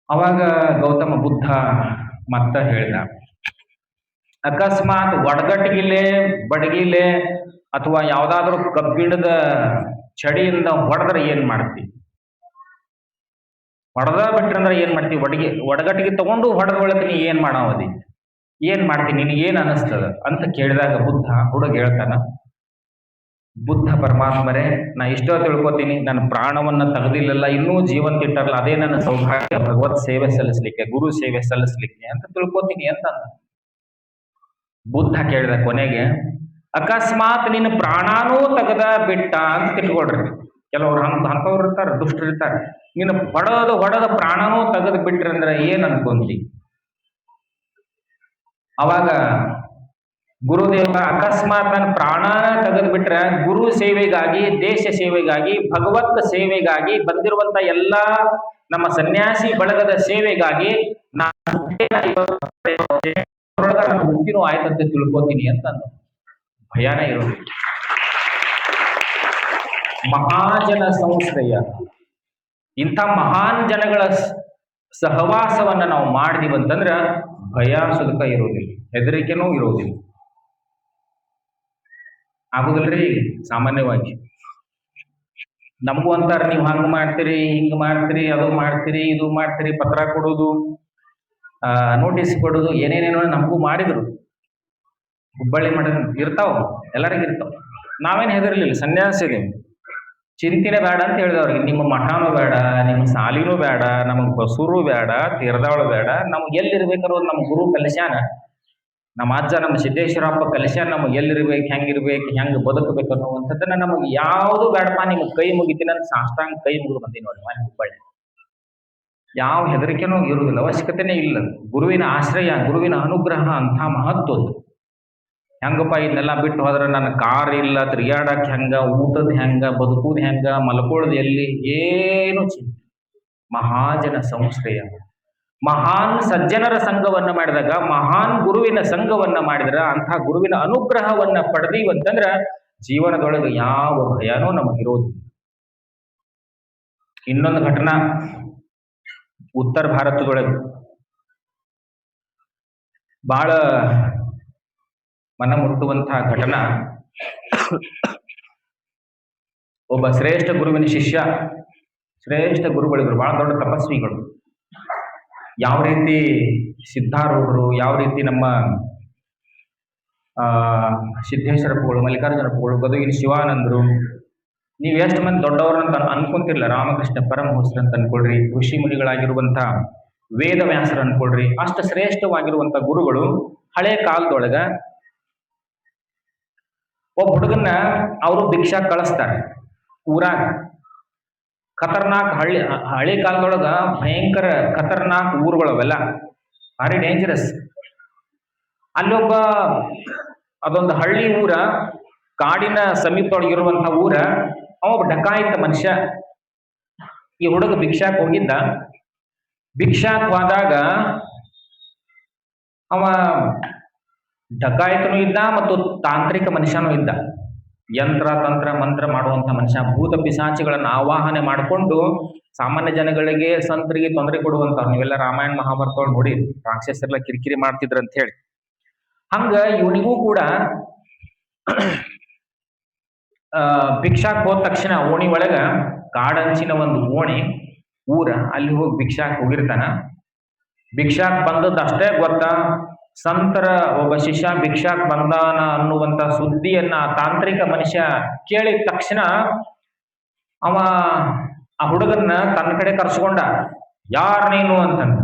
ಅವಾಗ ಗೌತಮ ಬುದ್ಧ ಮತ್ತ ಹೇಳ್ದ, ಅಕಸ್ಮಾತ್ ಒಡಗಟ್ಟಿಗಿಲೆ, ಬಡಗಿಲೆ ಅಥವಾ ಯಾವ್ದಾದ್ರು ಕಬ್ಬಿಣದ ಚಡಿಯಿಂದ ಹೊಡೆದ್ರೆ ಏನ್ ಮಾಡ್ತಿ? ಹೊಡೆದ ಬಿಟ್ರಂದ್ರೆ ಏನ್ ಮಾಡ್ತಿ? ಒಡಗಟ್ಟಿಗೆ ತಗೊಂಡು ಹೊಡೆದ ಒಳಗೆ ನೀ ಏನ್ ಮಾಡಾವದಿ? ಏನ್ ಮಾಡ್ತೀನಿ? ನಿನಗೆ ಏನ್ ಅನಿಸ್ತದ ಅಂತ ಕೇಳಿದಾಗ ಹುಡುಗ ಹೇಳ್ತಾನ, ಬುದ್ಧ ಪರಮಾತ್ಮರೇ, ನಾ ಇಷ್ಟೋ ತಿಳ್ಕೊತೀನಿ, ನನ್ನ ಪ್ರಾಣವನ್ನ ತೆಗೆದಿಲ್ಲಲ್ಲ, ಇನ್ನೂ ಜೀವಂತ ಇಟ್ಟಾರಲ್ಲ, ಅದೇ ನನ್ನ ಸೌಭಾಗ್ಯ, ಭಗವತ್ ಸೇವೆ ಸಲ್ಲಿಸ್ಲಿಕ್ಕೆ, ಗುರು ಸೇವೆ ಸಲ್ಲಿಸ್ಲಿಕ್ಕೆ ಅಂತ ತಿಳ್ಕೊತೀನಿ ಅಂತ. ಬುದ್ಧ ಕೇಳಿದ ಕೊನೆಗೆ, ಅಕಸ್ಮಾತ್ ನಿನ್ನ ಪ್ರಾಣಾನೂ ತೆಗದ ಬಿಟ್ಟ ಅಂತ ತಿಳ್ಕೊಳ್ರಿ. ಕೆಲವ್ರು ಅಂತವ್ರು ಇರ್ತಾರೆ, ದುಷ್ಟರು ಇರ್ತಾರೆ. ನಿನ್ನ ಹೊಡೆದ ಪ್ರಾಣನೂ ತೆಗೆದು ಬಿಟ್ರಿ ಅಂದ್ರೆ ಏನ್ ಅನ್ಕೊಂತಿ? ಅವಾಗ ಗುರುದೇವ, ಅಕಸ್ಮಾತ್ ನನ್ನ ಪ್ರಾಣನ ತೆಗೆದು ಬಿಟ್ರೆ ಗುರು ಸೇವೆಗಾಗಿ, ದೇಶ ಸೇವೆಗಾಗಿ, ಭಗವತ್ ಸೇವೆಗಾಗಿ ಬಂದಿರುವಂತ ಎಲ್ಲಾ ನಮ್ಮ ಸನ್ಯಾಸಿ ಬಳಗದ ಸೇವೆಗಾಗಿ ಮುಕ್ತಿನೂ ಆಯ್ತಂತ ತಿಳ್ಕೊತೀನಿ ಅಂತ ಭಯಾನ ಇರೋದು. ಮಹಾಜನ ಸಂಶ್ರಯ, ಇಂಥ ಮಹಾನ್ ಜನಗಳ ಸಹವಾಸವನ್ನ ನಾವು ಮಾಡಿದೀವಂತಂದ್ರ ಭಯ ಸುದಕ ಇರೋದಿಲ್ಲ, ಹೆದರಿಕೆನೂ ಇರೋದಿಲ್ಲ. ಆಗುದಿಲ್ರಿ? ಸಾಮಾನ್ಯವಾಗಿ ನಮಗೂ ಅಂತಾರ, ನೀವು ಹಂಗ ಮಾಡ್ತೀರಿ, ಹಿಂಗ ಮಾಡ್ತೀರಿ, ಅದು ಮಾಡ್ತೀರಿ, ಇದು ಮಾಡ್ತೀರಿ, ಪತ್ರ ಕೊಡೋದು, ನೋಟಿಸ್ ಕೊಡೋದು, ಏನೇನೇನೋ ನಮಗೂ ಮಾಡಿದ್ರು. ಹುಬ್ಬಳ್ಳಿ ಮಾಡಿದ್ರು ಇರ್ತಾವ, ಎಲ್ಲರಿಗೂ ಇರ್ತಾವ. ನಾವೇನು ಹೆದರ್ಲಿಲ್ಲ, ಸನ್ಯಾಸಿದೀವಿ, ಚಿಂತೆನೆ ಬೇಡ ಅಂತ ಹೇಳಿದವ್ರಿಗೆ. ನಿಮ್ಮ ಮಠನೂ ಬೇಡ, ನಿಮ್ಮ ಸಾಲಿನೂ ಬೇಡ, ನಮಗ್ ಬಸೂರು ಬೇಡ, ತೀರ್ದಾಳು ಬೇಡ, ನಮ್ಗೆ ಎಲ್ಲಿರ್ಬೇಕಾದ್ರು ನಮ್ಮ ಗುರು ಕಲಿಸ್ಯಾನ, ನಮ್ಮ ಅಜ್ಜ ನಮ್ಮ ಸಿದ್ದೇಶ್ವರಪ್ಪ ಕಲಿಸ್ಯಾನ, ನಮಗೆ ಎಲ್ಲಿರ್ಬೇಕು, ಹೆಂಗಿರ್ಬೇಕು, ಹೆಂಗ್ ಬದುಕಬೇಕು ಅನ್ನುವಂಥದ್ದನ್ನ ನಮಗೆ ಯಾವುದು ಬೇಡಪ್ಪ, ನಿಮ್ಗೆ ಕೈ ಮುಗಿತೀನಿ ಅಂತ ಸಾಷ್ಟಾಂಗ ಕೈ ಮುಗಿದು ಬಂದಿ ನೋಡಿ ಮನೆ ಹುಬ್ಬಳ್ಳಿ. ಯಾವ ಹೆದರಿಕೆನೂ ಇರುವುದಿಲ್ಲ, ಅವಶ್ಯಕತೆನೇ ಇಲ್ಲ. ಗುರುವಿನ ಆಶ್ರಯ, ಗುರುವಿನ ಅನುಗ್ರಹ ಅಂಥ ಮಹತ್ವದ್ದು. ಹೆಂಗಪ್ಪ ಇದನ್ನೆಲ್ಲ ಬಿಟ್ಟು ಹೋದ್ರೆ ನನ್ನ ಕಾರ್ ಇಲ್ಲ, ತಿರುಗಾಡಕ್ ಹೆಂಗ, ಊಟದ ಹೆಂಗ, ಬದುಕುದ್ ಹೆಂಗ, ಮಲ್ಕೊಳ್ಳೋದು ಎಲ್ಲಿ, ಏನು ಚಿಂತೆ. ಮಹಾಜನ ಸಂಶ್ರಯ, ಮಹಾನ್ ಸಜ್ಜನರ ಸಂಘವನ್ನ ಮಾಡಿದಾಗ, ಮಹಾನ್ ಗುರುವಿನ ಸಂಘವನ್ನ ಮಾಡಿದ್ರ, ಅಂಥ ಗುರುವಿನ ಅನುಗ್ರಹವನ್ನ ಪಡೆದೀವಂತಂದ್ರ ಜೀವನದೊಳಗೆ ಯಾವ ಭಯನೂ ನಮಗಿರೋದಿಲ್ಲ. ಇನ್ನೊಂದು ಘಟನಾ ಉತ್ತರ ಭಾರತದೊಳಗೆ ಬಹಳ ಮನ ಮುಟ್ಟುವಂತಹ ಘಟನಾ. ಒಬ್ಬ ಶ್ರೇಷ್ಠ ಗುರುವಿನ ಶಿಷ್ಯ, ಶ್ರೇಷ್ಠ ಗುರುಗಳಿದ್ರು, ಬಹಳ ದೊಡ್ಡ ತಪಸ್ವಿಗಳು. ಯಾವ ರೀತಿ ಸಿದ್ಧಾರೂಢರು, ಯಾವ ರೀತಿ ನಮ್ಮ ಸಿದ್ದೇಶ್ವರಪ್ಪಗಳು, ಮಲ್ಲಿಕಾರ್ಜುನಪ್ಪಗಳು, ಗದುಗಿನ ಶಿವಾನಂದರು, ನೀವು ಎಷ್ಟು ಮಂದಿ ದೊಡ್ಡವರಂತ ಅನ್ಕೊಂತಿರ್ಲ, ರಾಮಕೃಷ್ಣ ಪರಮಹಂಸರು ಅಂತ ಅನ್ಕೊಳ್ರಿ, ಋಷಿ ಮುನಿಗಳಾಗಿರುವಂತ ವೇದವ್ಯಾಸರು ಅನ್ಕೊಳ್ರಿ, ಅಷ್ಟು ಶ್ರೇಷ್ಠವಾಗಿರುವಂತ ಗುರುಗಳು ಹಳೆ ಕಾಲದೊಳಗ ಒಬ್ಬ ಹುಡುಗನ್ನ ಅವರು ಭಿಕ್ಷಾ ಕಳಿಸ್ತಾರೆ ಊರಾಗ. ಖತರ್ನಾಕ್ ಹಳೆ ಕಾಲದೊಳಗ ಭಯಂಕರ ಖತರ್ನಾಕ್ ಊರುಗಳವೆಲ್ಲ, ಭಾರಿ ಡೇಂಜರಸ್. ಅಲ್ಲೊಬ್ಬ, ಅದೊಂದು ಹಳ್ಳಿ ಊರ, ಕಾಡಿನ ಸಮೀಪದೊಳಗಿರುವಂತ ಊರ. ಅವ ಡಕಾಯಿತ ಮನುಷ್ಯ. ಈ ಹುಡುಗ ಭಿಕ್ಷಾಕ್ ಹೋಗಿದ್ದ. ಭಿಕ್ಷಾಕ್ ಹೋದಾಗ ಅವ ಡಕಾಯಿತನೂ ಇದ್ದ ಮತ್ತು ತಾಂತ್ರಿಕ ಮನುಷ್ಯನೂ ಇದ್ದ. ಯಂತ್ರ ತಂತ್ರ ಮಂತ್ರ ಮಾಡುವಂತ ಮನುಷ್ಯ. ಭೂತ ಪಿಶಾಚಿಗಳನ್ನು ಆವಾಹನೆ ಮಾಡಿಕೊಂಡು ಸಾಮಾನ್ಯ ಜನಗಳಿಗೆ, ಸಂತರಿಗೆ ತೊಂದರೆ ಕೊಡುವಂತ. ನೀವೆಲ್ಲ ರಾಮಾಯಣ ಮಹಾಭಾರತ ನೋಡಿ, ರಾಕ್ಷಸರೆಲ್ಲ ಕಿರಿಕಿರಿ ಮಾಡ್ತಿದ್ರು ಅಂತ ಹೇಳಿ. ಹಂಗ ಇವನಿಗೂ ಕೂಡ ಭಿಕ್ಷಾಕ್ ಹೋದ ತಕ್ಷಣ ಓಣಿ ಒಳಗ, ಕಾಡಂಚಿನ ಒಂದು ಓಣಿ ಊರ, ಅಲ್ಲಿ ಹೋಗಿ ಭಿಕ್ಷಾಕ್ ಹೋಗಿರ್ತಾನ. ಭಿಕ್ಷಾಕ್ ಬಂದದ್ದು ಅಷ್ಟೇ ಗೊತ್ತ, ಸಂತರ ಒಬ್ಬ ಶಿಷ್ಯ ಭಿಕ್ಷಾಕ್ ಬಂದಾನ ಅನ್ನುವಂತ ಸುದ್ದಿಯನ್ನ ತಾಂತ್ರಿಕ ಮನುಷ್ಯ ಕೇಳಿದ ತಕ್ಷಣ ಅವ ಆ ಹುಡುಗನ್ನ ತನ್ನ ಕಡೆ ಕರ್ಸ್ಕೊಂಡ. ಯಾರು ನೀನು ಅಂತಂದ.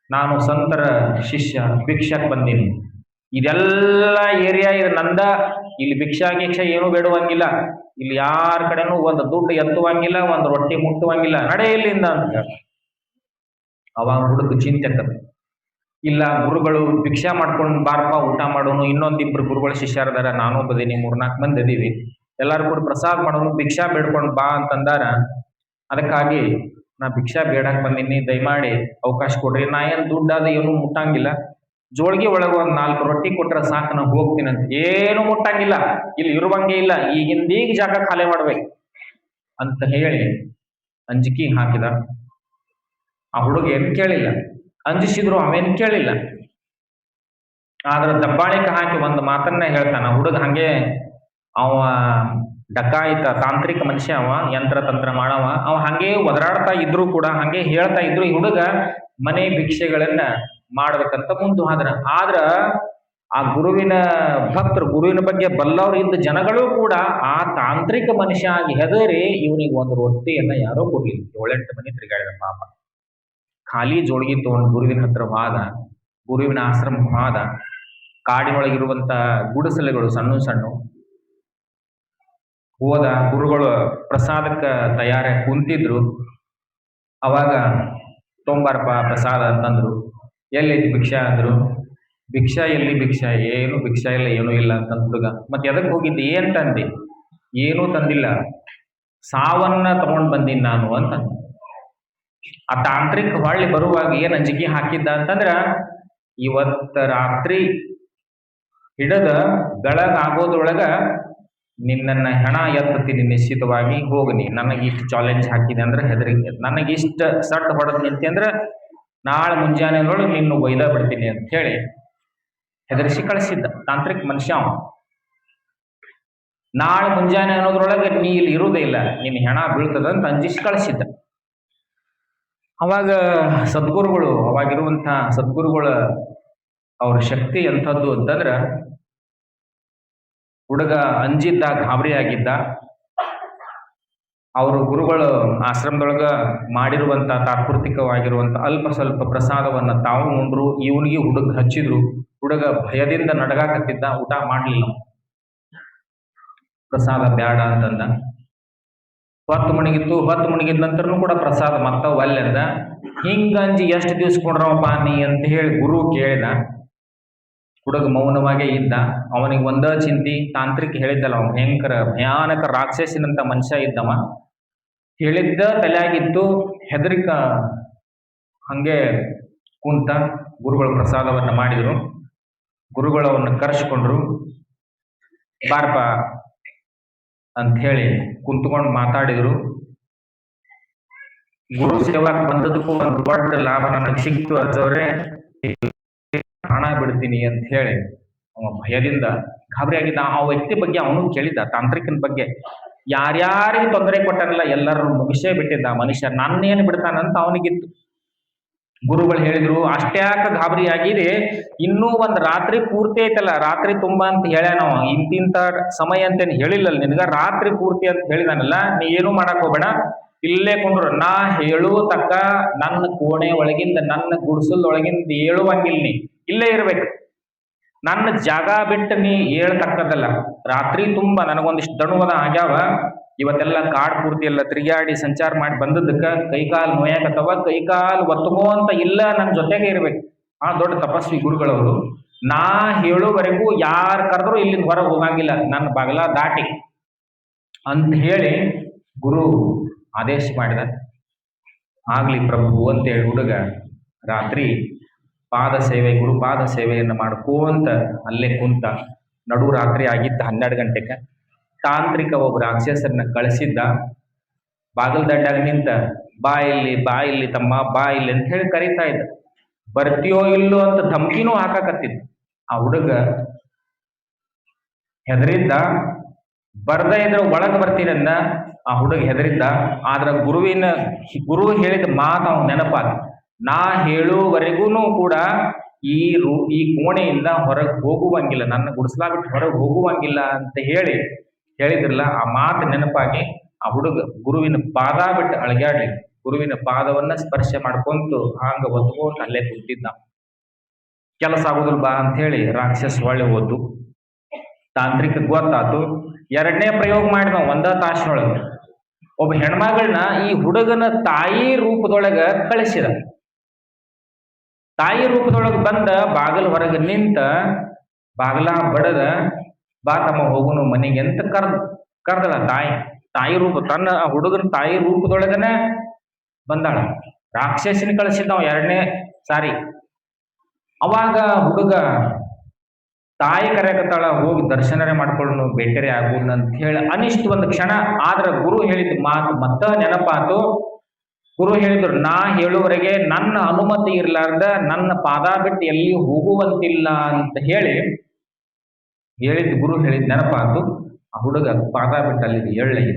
ನಾನು ಸಂತರ ಶಿಷ್ಯ, ಭಿಕ್ಷಾಕ್ ಬಂದೀನಿ. ಇದೆಲ್ಲ ಏರಿಯಾ ಇದು ನಂದ, ಇಲ್ಲಿ ಭಿಕ್ಷಾ ಏನೂ ಬೇಡುವಂಗಿಲ್ಲ, ಇಲ್ಲಿ ಯಾರ ಕಡೆನೂ ಒಂದು ದುಡ್ಡು ಎತ್ತುವಂಗಿಲ್ಲ, ಒಂದು ರೊಟ್ಟಿ ಮುಟ್ಟುವಂಗಿಲ್ಲ, ನಡೆ ಇಲ್ಲಿಂದ ಅಂತ. ಅವಾಗ ಹುಡುಗ ಚಿಂತೆ. ಇಲ್ಲ, ಗುರುಗಳು ಭಿಕ್ಷಾ ಮಾಡ್ಕೊಂಡು ಬಾರಪ್ಪ ಊಟ ಮಾಡೋನು, ಇನ್ನೊಂದಿಬ್ರು ಗುರುಗಳು ಶಿಷ್ಯರದಾರ, ನಾನು ಬದೀನಿ, 3-4 ಮಂದಿ ಅದೀವಿ, ಎಲ್ಲಾರು ಕೂಡ ಪ್ರಸಾದ ಮಾಡೋನು, ಭಿಕ್ಷಾ ಬೇಡ್ಕೊಂಡು ಬಾ ಅಂತಂದಾರ. ಅದಕ್ಕಾಗಿ ನಾ ಭಿಕ್ಷಾ ಬೇಡಕ್ ಬಂದಿನಿ, ದಯಮಾಡಿ ಅವಕಾಶ ಕೊಡ್ರಿ. ನಾ ಏನ್ ದುಡ್ಡಾದ ಏನು ಮುಟ್ಟಂಗಿಲ್ಲ, ಜೋಳಿಗೆ ಒಳಗ ಒಂದ್ 4 ರೊಟ್ಟಿ ಕೊಟ್ರ ಸಾಕು, ನಾ ಹೋಗ್ತೀನಿ ಅಂತ. ಏನು ಮುಟ್ಟಂಗಿಲ್ಲ, ಇಲ್ಲಿ ಇರುವಂಗೆ ಇಲ್ಲ, ಈಗಿಂದೀಗ ಜಾಗ ಖಾಲಿ ಮಾಡ್ಬೇಕು ಅಂತ ಹೇಳಿ ಅಂಜಿಕೆ ಹಾಕಿದ. ಆ ಹುಡುಗ ಏನ್ ಕೇಳಿಲ್ಲ, ಅಂಜಿಸಿದ್ರು ಅವೇನ್ ಕೇಳಿಲ್ಲ. ಆದ್ರ ದಬ್ಬಾಳಿಕೆ ಹಾಕಿ ಒಂದು ಮಾತನ್ನ ಹೇಳ್ತಾನ ಹುಡುಗ. ಹಂಗೆ ಅವ ಡಕಾಯಿತ ತಾಂತ್ರಿಕ ಮನುಷ್ಯ, ಅವ ಯಂತ್ರ ತಂತ್ರ ಮಾಡವ. ಅವ ಹಂಗೆ ಒದರಾಡ್ತಾ ಇದ್ರು ಕೂಡ, ಹಂಗೆ ಹೇಳ್ತಾ ಇದ್ರು. ಈ ಹುಡುಗ ಮನೆ ಭಿಕ್ಷೆಗಳನ್ನ ಮಾಡ್ಬೇಕಂತ ಮುಂದೆ ಆದ್ರ ಆ ಗುರುವಿನ ಭಕ್ತರು, ಗುರುವಿನ ಬಗ್ಗೆ ಬಲ್ಲವ್ರು ಇದ್ದ ಜನಗಳು ಕೂಡ ಆ ತಾಂತ್ರಿಕ ಮನುಷ್ಯ ಆಗಿ ಹೆದರಿ ಇವನಿಗೆ ಒಂದು ರೊಟ್ಟಿಯನ್ನ ಯಾರೋ ಕೊಡ್ಲಿಲ್ಲ. 7-8 ಮನೆ ತಿರುಗಾಡಿದ ಪಾಪ. ಖಾಲಿ ಜೋಳಿಗೆ ತಗೊಂಡು ಗುರುವಿನ ಹತ್ರ ಹೋದ. ಗುರುವಿನ ಆಶ್ರಮ ಹೋದ. ಕಾಡಿನೊಳಗಿರುವಂತ ಗುಡಿಸಲುಗಳು ಸಣ್ಣ ಸಣ್ಣ ಹೋದ. ಗುರುಗಳು ಪ್ರಸಾದಕ್ಕೆ ತಯಾರಾಗಿ ಕುಂತಿದ್ರು. ಅವಾಗ ತೊಂಬಾರಪ್ಪ ಪ್ರಸಾದ ಅಂತಂದ್ರು. ಎಲ್ಲೈತಿ ಭಿಕ್ಷಾ ಅಂದ್ರು. ಭಿಕ್ಷಾ ಎಲ್ಲಿ, ಭಿಕ್ಷಾ ಏನು ಭಿಕ್ಷಾ ಇಲ್ಲ, ಏನೂ ಇಲ್ಲ ಅಂತ ಹುಡುಗ. ಮತ್ತೆ ಎದಕ್ ಹೋಗಿದ್ದೆ, ಏನ್ ತಂದಿ? ಏನೂ ತಂದಿಲ್ಲ, ಸಾವನ್ನ ತಗೊಂಡ್ ಬಂದೀನಿ ನಾನು ಅಂತ. ಆ ತಾಂತ್ರಿಕ ಹೊಳ್ಳಿ ಬರುವಾಗ ಏನ್ ಅಂಜಿಕೆ ಹಾಕಿದ್ದ ಅಂತಂದ್ರ, ಇವತ್ತ ರಾತ್ರಿ ಹಿಡದ ಬೆಳಗಾಗೋದ್ರೊಳಗ ನಿನ್ನನ್ನ ಹೆಣ ಎತ್ತತೀನಿ ನಿಶ್ಚಿತವಾಗಿ, ಹೋಗನಿ. ನನಗಿಷ್ಟು ಚಾಲೆಂಜ್ ಹಾಕಿದೆ ಅಂದ್ರೆ ಹೆದರಿಕೆ, ನನಗಿಷ್ಟ ಸಟ್ ಹೊಡೆದ್ ನಿಂತಿ ಅಂದ್ರೆ ನಾಳೆ ಮುಂಜಾನೆ ನೋಡಿ ನಿನ್ನ ಒಯ್ದ ಬಿಡ್ತೀನಿ ಅಂತ ಹೇಳಿ ಹೆದರಿಸಿ ಕಳಿಸಿದ್ದ ತಾಂತ್ರಿಕ ಮನುಷ್ಯ ಅವ. ನಾಳೆ ಮುಂಜಾನೆ ಅನ್ನೋದ್ರೊಳಗೆ ನೀ ಇಲ್ಲಿ ಇರುವುದೇ ಇಲ್ಲ, ನಿನ್ನ ಹೆಣ ಬೀಳ್ತದ ಅಂತ ಅಂಜಿಸಿ ಕಳಿಸಿದ್ದ. ಅವಾಗ ಸದ್ಗುರುಗಳು, ಅವಾಗಿರುವಂತ ಸದ್ಗುರುಗಳ ಅವ್ರ ಶಕ್ತಿ ಎಂಥದ್ದು ಅಂತಂದ್ರ, ಹುಡುಗ ಅಂಜಿದ್ದ, ಗಾಬರಿ ಆಗಿದ್ದ. ಅವರು ಗುರುಗಳು ಆಶ್ರಮದೊಳಗ ಮಾಡಿರುವಂತ ತಾತ್ಪೂರ್ತಿಕವಾಗಿರುವಂತ ಅಲ್ಪ ಸ್ವಲ್ಪ ಪ್ರಸಾದವನ್ನ ತಾವು ಉಂಡ್ರು. ಇವನಿಗೆ ಹುಡುಗ ಹಚ್ಚಿದ್ರು. ಹುಡುಗ ಭಯದಿಂದ ನಡಗಾಕತ್ತಿದ್ದ, ಊಟ ಮಾಡ್ಲಿಲ್ಲ. ಪ್ರಸಾದ ಬ್ಯಾಡ ಅಂತಂದ. ಹೊತ್ತು ಮುಣಗಿತ್ತು. ಹೊತ್ತು ಮುಣಗಿದ ನಂತರನು ಕೂಡ ಪ್ರಸಾದ ಮತ್ತ ಒಲ್ಲೆಂದ. ಹಿಂಗಂಜಿ ಎಷ್ಟು ದಿವ್ಸ ಕೊಡ್ರವಪ್ಪ ನೀ ಅಂತ ಹೇಳಿ ಗುರು ಕೇಳಿದ. ಹುಡುಗ ಮೌನವಾಗೇ ಇದ್ದ. ಅವನಿಗೆ ಒಂದ ಚಿಂತಿ, ತಾಂತ್ರಿಕ ಹೇಳಿದ್ದಲ್ಲ, ಅವನು ಭಯಂಕರ ಭಯಾನಕ ರಾಕ್ಷಸಿನಂತ ಮನುಷ್ಯ ಇದ್ದವ. ಹೇಳಿದ್ದ ತಲೆಯಾಗಿತ್ತು. ಹೆದರಿಕ ಹಂಗೆ ಕುಂತ. ಗುರುಗಳು ಪ್ರಸಾದವನ್ನ ಮಾಡಿದ್ರು. ಗುರುಗಳು ಅವನ್ನ ಕರೆಸ್ಕೊಂಡ್ರು. ಬಾರಪ್ಪ ಅಂತ ಹೇಳಿ ಕುಂತ್ಕೊಂಡು ಮಾತಾಡಿದ್ರು. ಗುರು ಸೇವಾಕ್ ಬಂದದಕ್ಕೂ ಒಂದು ದೊಡ್ಡ ಲಾಭ ನನಗೆ ಸಿಕ್ತು ಅಜ್ಜವ್ರೆ, ಪ್ರಾಣ ಬಿಡ್ತೀನಿ ಅಂತ ಹೇಳಿ ಅವ ಭಯದಿಂದ ಗಾಬರಿ ಆಗಿದ್ದ. ಆ ವ್ಯಕ್ತಿ ಬಗ್ಗೆ ಅವನು ಕೇಳಿದ್ದ, ತಾಂತ್ರಿಕನ ಬಗ್ಗೆ. ಯಾರ್ಯಾರಿಗೆ ತೊಂದರೆ ಕೊಟ್ಟನಲ್ಲ ಎಲ್ಲರೂ ಮುಗಿಸೇ ಬಿಟ್ಟಿದ್ದ ಮನುಷ್ಯ, ನನ್ನೇನು ಬಿಡ್ತಾನಂತ ಅವನಿಗಿತ್ತು. ಗುರುಗಳು ಹೇಳಿದ್ರು, ಅಷ್ಟ್ಯಾಕ ಗಾಬರಿ ಆಗಿದೆ, ಇನ್ನೂ ಒಂದ್ ರಾತ್ರಿ ಪೂರ್ತಿ ಐತಲ್ಲ, ರಾತ್ರಿ ತುಂಬಾ ಅಂತ ಹೇಳ್ಯಾನವ, ಇಂತಿಂತ ಸಮಯ ಅಂತೇನು ಹೇಳಿಲ್ಲ ನಿನಗ, ರಾತ್ರಿ ಪೂರ್ತಿ ಅಂತ ಹೇಳಿದಾನಲ್ಲ, ನೀ ಏನು ಮಾಡಕ್ ಹೋಗ್ಬೇಡ, ಇಲ್ಲೇ ಕೊಂಡ್ರು, ನಾ ಹೇಳು ತಕ್ಕ ನನ್ನ ಕೋಣೆ ಒಳಗಿಂದ ನನ್ನ ಗುಡಿಸಲ್ ಒಳಗಿಂದ ಹೇಳುವಂಗಿಲ್ಲ, ನೀ ಇಲ್ಲೇ ಇರ್ಬೇಕು, ನನ್ನ ಜಾಗ ಬಿಟ್ಟು ನೀ ಹೇಳ್ತಕ್ಕದಲ್ಲ. ರಾತ್ರಿ ತುಂಬಾ ನನಗೊಂದಿಷ್ಟು ದಣುವದ ಆಗ್ಯಾವ, ಇವತ್ತೆಲ್ಲ ಕಾಡ್ ಪೂರ್ತಿ ಎಲ್ಲ ತಿರುಗಾಡಿ ಸಂಚಾರ ಮಾಡಿ ಬಂದದಕ್ಕ ಕೈಕಾಲು ನೋಯಾಕತ್ತವ, ಕೈಕಾಲು ಒತ್ತಗೋ ಅಂತ ಇಲ್ಲ, ನನ್ನ ಜೊತೆಗೆ ಇರ್ಬೇಕು. ಆ ದೊಡ್ಡ ತಪಸ್ವಿ ಗುರುಗಳವರು, ನಾ ಹೇಳುವರೆಗೂ ಯಾರು ಕರೆದ್ರು ಇಲ್ಲಿಂದ ಹೊರಗೆ ಹೋಗಂಗಿಲ್ಲ, ನನ್ನ ಬಾಗಲ ದಾಟಿ ಅಂತ ಹೇಳಿ ಗುರು ಆದೇಶ ಮಾಡಿದ. ಆಗ್ಲಿ ಪ್ರಭು ಅಂತೇಳಿ ಹುಡುಗ ರಾತ್ರಿ ಪಾದ ಸೇವೆ, ಗುರುಪಾದ ಸೇವೆಯನ್ನು ಮಾಡ್ಕೋಂತ ಅಲ್ಲೇ ಕುಂತ. ನಡು ರಾತ್ರಿ ಆಗಿದ್ದ 12 ಗಂಟೆಗೆ ತಾಂತ್ರಿಕ ಒಬ್ಬ ರಾಕ್ಷಸರನ್ನ ಕಳಿಸಿದ್ದ. ಬಾಗಿಲ್ ದಂಡಾಗ ನಿಂತ, ಬಾ ಇಲ್ಲಿ ಬಾ ಇಲ್ಲಿ ತಮ್ಮ ಬಾ ಇಲ್ಲಿ ಅಂತ ಹೇಳಿ ಕರೀತಾ ಇದ್ದ. ಬರ್ತೀಯೋ ಇಲ್ಲೋ ಅಂತ ಧಮ್ಕಿನೂ ಹಾಕಾಕತ್ತಿದ್ದ. ಆ ಹುಡುಗ ಹೆದರಿದ್ದ, ಬರ್ದ ಇದ್ರ ಒಳಗೆ ಬರ್ತೀನಂದ. ಆ ಹುಡುಗ ಹೆದರಿದ್ದ. ಆದ್ರ ಗುರು ಹೇಳಿದ ಮಾತು ಅವ್ನ ನೆನಪಾದ, ನಾ ಹೇಳುವವರೆಗೂ ಕೂಡ ಈ ಕೋಣೆಯಿಂದ ಹೊರಗೆ ಹೋಗುವಂಗಿಲ್ಲ, ನನ್ನ ಗುಡಿಸ್ಲಾ ಬಿಟ್ಟು ಹೊರಗೆ ಹೋಗುವಂಗಿಲ್ಲ ಅಂತ ಹೇಳಿದ್ರಲ್ಲ, ಆ ಮಾತು ನೆನಪಾಗಿ ಆ ಹುಡುಗ ಗುರುವಿನ ಪಾದ ಬಿಟ್ಟು ಅಳಗ್ಯಾಡ್ಲಿ, ಗುರುವಿನ ಪಾದವನ್ನ ಸ್ಪರ್ಶ ಮಾಡ್ಕೊಂತು ಹಾಂಗ ಒತ್ಕೊಂತ ಅಲ್ಲೇ ಕುಂತಿದ್ದ. ಕೆಲಸ ಆಗುದಿಲ್ಲ ಬಾ ಅಂತ ಹೇಳಿ ರಾಕ್ಷಸ ಒಳ್ಳೆ ಹೋದ್ದು. ತಾಂತ್ರಿಕ ಗೊತ್ತಾತು. 2ನೇ ಪ್ರಯೋಗ ಮಾಡಿದ ಒಂದ ತಾಸಿನೊಳಗೆ. ಒಬ್ಬ ಹೆಣ್ಮಗಳನ್ನ ಈ ಹುಡುಗನ ತಾಯಿ ರೂಪದೊಳಗ ಕಳಿಸಿದ. ತಾಯಿ ರೂಪದೊಳಗೆ ಬಂದ ಬಾಗಿಲ ಹೊರಗೆ ನಿಂತ ಬಾಗಲ ಬಡದ, ಬಾ ತಮ್ಮ ಹೋಗುನು ಮನೆಗೆ ಅಂತ ಕರ್ದಳ. ತಾಯಿ ರೂಪ, ತನ್ನ ಹುಡುಗನ ತಾಯಿ ರೂಪದೊಳಗನೆ ಬಂದಾಳ. ರಾಕ್ಷಸಿನ ಕಳಿಸಿದ್ದ 2ನೇ ಸಾರಿ. ಅವಾಗ ಹುಡುಗ ತಾಯಿ ಕರೆಯಕತ್ತಾಳ, ಹೋಗಿ ದರ್ಶನರೇ ಮಾಡ್ಕೊಳ್ಳು, ಬೇಟರೆ ಆಗುನ್ ಅಂತ ಹೇಳಿ ಅನಿಷ್ಟು ಒಂದು ಕ್ಷಣ. ಆದ್ರ ಗುರು ಹೇಳಿದ ಮಾತು ಮತ್ತ ನೆನಪಾತು. ಗುರು ಹೇಳಿದ್ರು, ನಾ ಹೇಳುವವರೆಗೆ ನನ್ನ ಅನುಮತಿ ಇರ್ಲಾರ್ದ ನನ್ನ ಪಾದ ಬಿಟ್ಟು ಎಲ್ಲಿ ಹೋಗುವಂತಿಲ್ಲ ಅಂತ ಹೇಳಿದ್ ಗುರು ಹೇಳಿದ್ ನೆನಪಾತು. ಆ ಹುಡುಗ ಪಾದ ಬಿಟ್ಟು ಅಲ್ಲಿ ಎಳ್ಳೈದು.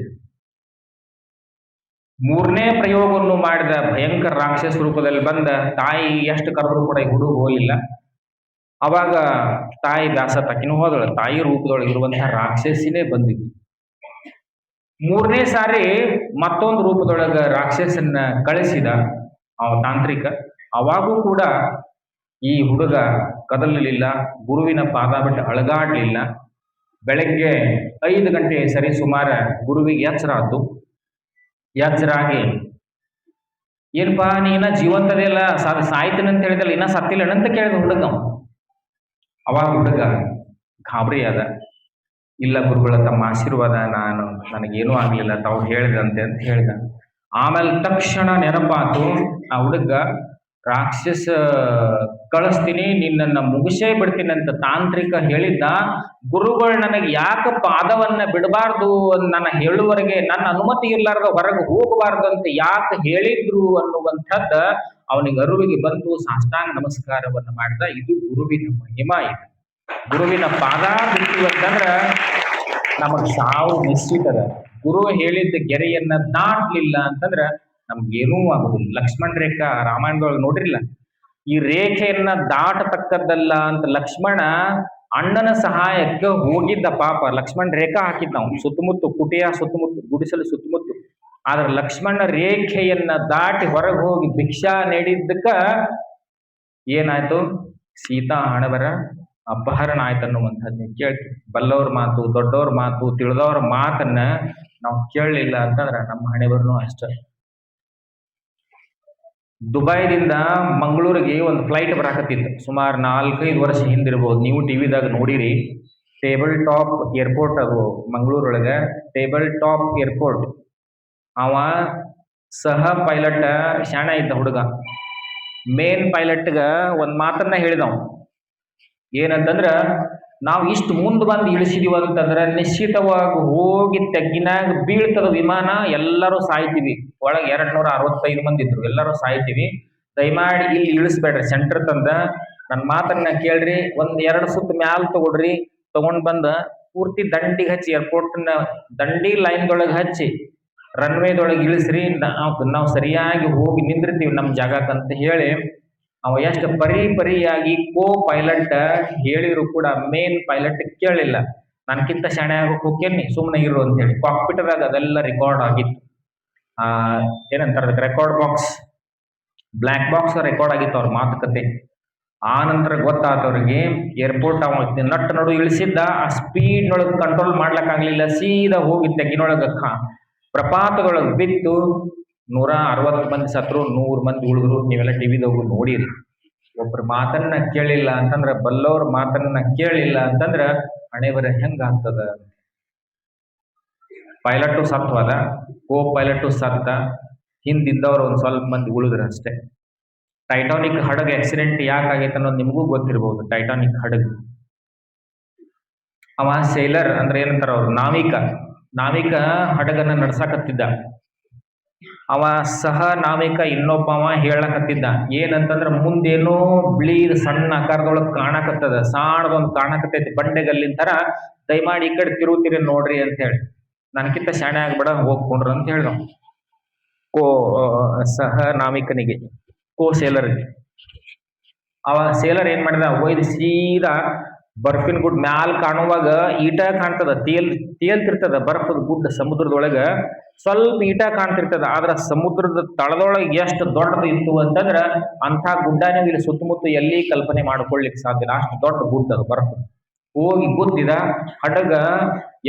3ನೇ ಪ್ರಯೋಗವನ್ನು ಮಾಡಿದ ಭಯಂಕರ ರಾಕ್ಷಸ ರೂಪದಲ್ಲಿ ಬಂದ. ತಾಯಿ ಎಷ್ಟು ಕರೆದ್ರು ಕೂಡ ಈ ಹುಡುಗ ಹೋಗಿಲ್ಲ. ಅವಾಗ ತಾಯಿ ದಾಸ ತಕ್ಕಿನೂ ಹೋದಳು. ತಾಯಿ ರೂಪದೊಳಗೆ ಇರುವಂತಹ ರಾಕ್ಷಸಿನೇ ಬಂದಿತ್ತು. 3ನೇ ಸಾರಿ ಮತ್ತೊಂದು ರೂಪದೊಳಗ ರಾಕ್ಷಸನ್ನ ಕಳಿಸಿದ ಅವ ತಾಂತ್ರಿಕ. ಅವಾಗೂ ಕೂಡ ಈ ಹುಡುಗ ಕದಲಲಿಲ್ಲ, ಗುರುವಿನ ಪಾದ ಬಿಟ್ಟು ಅಳಗಾಡ್ಲಿಲ್ಲ. ಬೆಳಗ್ಗೆ 5 ಗಂಟೆ ಸರಿ ಸುಮಾರ ಗುರುವಿಗೆ ಎಚ್ಚರ ಆತು. ಎಚ್ಚರ ಆಗಿ, ಏನಪ್ಪಾ ನೀನ ಜೀವಂತದೇ ಇಲ್ಲ, ಸಾಯ್ತೇನೆ ಹೇಳಿದಲ್ಲ, ಇನ್ನ ಸತ್ತಿಲ್ಲ ಅಂತ ಕೇಳಿದ ಹುಡುಗ. ಅವಾಗ ಹುಡುಗ ಗಾಬರಿ ಆದ. ಇಲ್ಲ ಗುರುಗಳ ತಮ್ಮ ಆಶೀರ್ವಾದ, ನನಗೇನೂ ಆಗ್ಲಿಲ್ಲ, ತಾವು ಹೇಳಿದಂತೆ ಅಂತ ಹೇಳಿದ. ಆಮೇಲೆ ತಕ್ಷಣ ನೆನಪಾತು, ಆ ಹುಡುಗ ರಾಕ್ಷಸ ಕಳಿಸ್ತೀನಿ, ನಿನ್ನನ್ನ ಮುಗಿಸೇ ಬಿಡ್ತೀನಿ ಅಂತ ತಾಂತ್ರಿಕ ಹೇಳಿದ್ದ. ಗುರುಗಳು ನನಗೆ ಯಾಕೆ ಪಾದವನ್ನ ಬಿಡಬಾರ್ದು, ನನ್ನ ಹೇಳುವವರೆಗೆ ನನ್ನ ಅನುಮತಿ ಇರ್ಲಾರ್ದ ಹೊರಗೆ ಹೋಗಬಾರ್ದು ಅಂತ ಯಾಕೆ ಹೇಳಿದ್ರು ಅನ್ನುವಂಥದ್ದ ಅವನಿಗೆ ಅರಿವಿಗೆ ಬಂತು. ಸಾಷ್ಟಾಂಗ ನಮಸ್ಕಾರವನ್ನು ಮಾಡಿದ. ಇದು ಗುರುವಿನ ಮಹಿಮಾ. ಇದು ಗುರುವಿನ ಪಾದ ಬಿಟ್ಟಿವತ್ತಂದ್ರ ನಮಗ್ ಸಾವು ನಿಶ್ಚಿತದ. ಗುರು ಹೇಳಿದ್ದ ಗೆರೆಯನ್ನ ದಾಟ್ಲಿಲ್ಲ ಅಂತಂದ್ರ ನಮ್ಗೇನೂ ಆಗುದಿಲ್ಲ. ಲಕ್ಷ್ಮಣ ರೇಖಾ ರಾಮಾಯಣದೊಳಗೆ ನೋಡ್ರಿಲ್ಲ, ಈ ರೇಖೆಯನ್ನ ದಾಟತಕ್ಕದ್ದಲ್ಲ ಅಂತ ಲಕ್ಷ್ಮಣ ಅಣ್ಣನ ಸಹಾಯಕ್ಕೆ ಹೋಗಿದ್ದ. ಪಾಪ ಲಕ್ಷ್ಮಣ ರೇಖಾ ಹಾಕಿದ್ದ, ನಾವು ಸುತ್ತಮುತ್ತ ಕುಟಿಯ ಸುತ್ತಮುತ್ತ ಗುಡಿಸಲು ಸುತ್ತಮುತ್ತ. ಆದ್ರೆ ಲಕ್ಷ್ಮಣ ರೇಖೆಯನ್ನ ದಾಟಿ ಹೊರಗೆ ಹೋಗಿ ಭಿಕ್ಷಾ ನೀಡಿದ್ದಕ್ಕ ಏನಾಯ್ತು, ಸೀತಾ ಹಣೆಬರ ಅಪಹರಣ ಆಯ್ತು ಅನ್ನುವಂಥದ್ದು ಕೇಳ್ತೀವಿ. ಬಲ್ಲವ್ರ ಮಾತು, ದೊಡ್ಡವ್ರ ಮಾತು, ತಿಳಿದವ್ರ ಮಾತನ್ನ ನಾವು ಕೇಳಲಿಲ್ಲ ಅಂತಂದ್ರ ನಮ್ಮ ಹಣೆಬರನು ಅಷ್ಟ. ದುಬೈದಿಂದ ಮಂಗಳೂರಿಗೆ ಒಂದು ಫ್ಲೈಟ್ ಬರಾಕತ್ತಿತ್ತು. ಸುಮಾರು 4-5 ವರ್ಷ ಹಿಂದಿರ್ಬೋದು. ನೀವು ಟಿವಿದಾಗ ನೋಡಿರಿ. ಟೇಬಲ್ ಟಾಪ್ ಏರ್ಪೋರ್ಟ್, ಅದು ಮಂಗಳೂರೊಳಗ ಟೇಬಲ್ ಟಾಪ್ ಏರ್ಪೋರ್ಟ್. ಅವ ಸಹ ಪೈಲಟ್ ಶಾಣ ಇದ್ದ ಹುಡುಗ. ಮೇನ್ ಪೈಲಟ್ಗ ಒಂದ್ ಮಾತನ್ನ ಹೇಳಿದವ, ಏನಂತಂದ್ರ ನಾವು ಇಷ್ಟು ಮುಂದೆ ಬಂದು ಇಳಿಸಿದೀವಿ ಅಂತಂದ್ರೆ ನಿಶ್ಚಿತವಾಗಿ ಹೋಗಿ ತೆಗ್ಗಿನಾಗ ಬೀಳ್ತದ ವಿಮಾನ, ಎಲ್ಲರೂ ಸಾಯ್ತೀವಿ. ಒಳಗೆ 265 ಮಂದಿ ಇದ್ರು, ಎಲ್ಲರೂ ಸಾಯ್ತೀವಿ. ದಯಮಾಡಿ ಇಲ್ಲಿ ಇಳಿಸ್ಬೇಡ್ರಿ, ಸೆಂಟರ್ ತಂದ ನನ್ನ ಮಾತನ್ನ ಕೇಳ್ರಿ. ಒಂದ್ 2 ಸುತ್ತ ಮ್ಯಾಲ ತಗೊಳ್ರಿ, ತಗೊಂಡ್ ಬಂದ ಪೂರ್ತಿ ದಂಡಿಗೆ ಹಚ್ಚಿ, ಏರ್ಪೋರ್ಟ್ನ ದಂಡಿ ಲೈನ್ದೊಳಗೆ ಹಚ್ಚಿ ರನ್ವೇದೊಳಗೆ ಇಳಿಸ್ರಿ. ನಾವು ಸರಿಯಾಗಿ ಹೋಗಿ ನಿಂದಿರ್ತೀವಿ ನಮ್ಮ ಜಾಗಕ್ಕಂತ ಹೇಳಿ ಅವ ಎಷ್ಟು ಪರಿಯಾಗಿ ಕೋ ಪೈಲಟ್ ಹೇಳಿದ್ರು ಕೂಡ ಮೇನ್ ಪೈಲಟ್ ಕೇಳಿಲ್ಲ. ನನ್ಕಿಂತ ಶಾಣೆ ಆಗೋಕ್ ಹೋಗ್ಯೇನಿ, ಸುಮ್ಮನೆ ಇರು ಅಂತ ಹೇಳಿ ಕಾಕ್ಪಿಟದಾಗ ಅದೆಲ್ಲ ರೆಕಾರ್ಡ್ ಆಗಿತ್ತು. ಆ ಏನಂತಾರ record box, black box record ಆಗಿತ್ತು ಅವ್ರ ಮಾತುಕತೆ. ಆ ನಂತರ ಗೊತ್ತಾತವ್ರಿಗೆ ಏರ್ಪೋರ್ಟ್ ಅವ ನಟ್ಟು ನಡು ಇಳಿಸಿದ್ದ, ಆ ಸ್ಪೀಡ್ನೊಳಗೆ ಕಂಟ್ರೋಲ್ ಮಾಡ್ಲಕ್ಕಾಗ್ಲಿಲ್ಲ, ಸೀದಾ ಹೋಗಿ ತೆಗ್ಗಿನೊಳಗ ಪ್ರಪಾತದೊಳಗೆ ಬಿತ್ತು. 160 ಮಂದಿ ಸತ್ರು, 100 ಮಂದಿ ಉಳಿದ್ರು. ನೀವೆಲ್ಲ ಟಿವಿದಾಗ ನೋಡಿರಿ. ಒಬ್ರ ಮಾತನ್ನ ಕೇಳಿಲ್ಲ ಅಂತಂದ್ರ, ಬಲ್ಲವ್ರ ಮಾತನ್ನ ಕೇಳಿಲ್ಲ ಅಂತಂದ್ರ ಹಣೆ ಬರ ಹೆಂಗ ಆಗ್ತದ. ಪೈಲಟು ಸತ್ವದ, ಕೋ ಪೈಲಟು ಸತ್ತ, ಹಿಂದಿದ್ದವ್ರು ಒಂದ್ ಸ್ವಲ್ಪ ಮಂದಿ ಉಳಿದ್ರ ಅಷ್ಟೇ. ಟೈಟಾನಿಕ್ ಹಡಗ ಆಕ್ಸಿಡೆಂಟ್ ಯಾಕೆ ಆಗೈತೆ ಅನ್ನೋದು ನಿಮಗೂ ಗೊತ್ತಿರಬಹುದು. ಟೈಟಾನಿಕ್ ಹಡಗ ಅವ ಸೇಲರ್ ಅಂದ್ರೆ ಏನಂತಾರ ಅವ್ರು, ನಾವಿಕ ಹಡಗನ್ನ ನಡ್ಸಾಕತ್ತಿದ್ದ. ಅವ ಸಹ ನಾವಿಕ ಇನ್ನೊಬ್ಬವ ಹೇಳಕತ್ತಿದ್ದ ಏನಂತಂದ್ರ, ಮುಂದೇನೋ ಬಿಳಿ ಸಣ್ಣ ಆಕಾರದೊಳಗೆ ಕಾಣಕತ್ತದ, ಸಾಣದೊಂದು ಕಾಣಕತ್ತೈತಿ ಬಂಡೆಗಲ್ಲಿನ ತರ, ದಯಮಾಡಿ ಈ ಕಡೆ ತಿರುಗುತ್ತೀರಿ ನೋಡ್ರಿ ಅಂತ ಹೇಳಿ. ನನ್ಕಿಂತ ಶಾಣೆ ಆಗ್ಬೇಡ, ಹೋಗ್ಕೊಂಡ್ರ ಅಂತ ಹೇಳಿದ ಕೋ ಸಹ ನಾವಿಕನಿಗೆ, ಕೋ ಸೇಲರ್ಗೆ. ಅವ ಸೇಲರ್ ಏನ್ ಮಾಡಿದ, ಒಯ್ದು ಸೀದಾ ಬರ್ಫಿನ ಗುಡ್ ಮ್ಯಾಲ ಕಾಣುವಾಗ ಈಟ ಕಾಣ್ತದ, ತೇಲ್ತಿರ್ತದ ಬರ್ಫದ ಗುಡ್ಡ ಸಮುದ್ರದೊಳಗ ಸ್ವಲ್ಪ ಈಟ ಕಾಣ್ತಿರ್ತದ. ಆದ್ರ ಸಮುದ್ರದ ತಳದೊಳಗೆ ಎಷ್ಟು ದೊಡ್ಡದು ಇತ್ತು ಅಂತಂದ್ರ ಅಂಥ ಗುಡ್ಡನೇ ಇಲ್ಲಿ ಸುತ್ತಮುತ್ತ ಎಲ್ಲಿ ಕಲ್ಪನೆ ಮಾಡ್ಕೊಳ್ಲಿಕ್ಕೆ ಸಾಧ್ಯ. ಅಷ್ಟು ದೊಡ್ಡ ಗುಡ್ಡ ಅದು ಬರ್ಫ. ಹೋಗಿ ಗುದ್ದಿದ. ಹಡಗ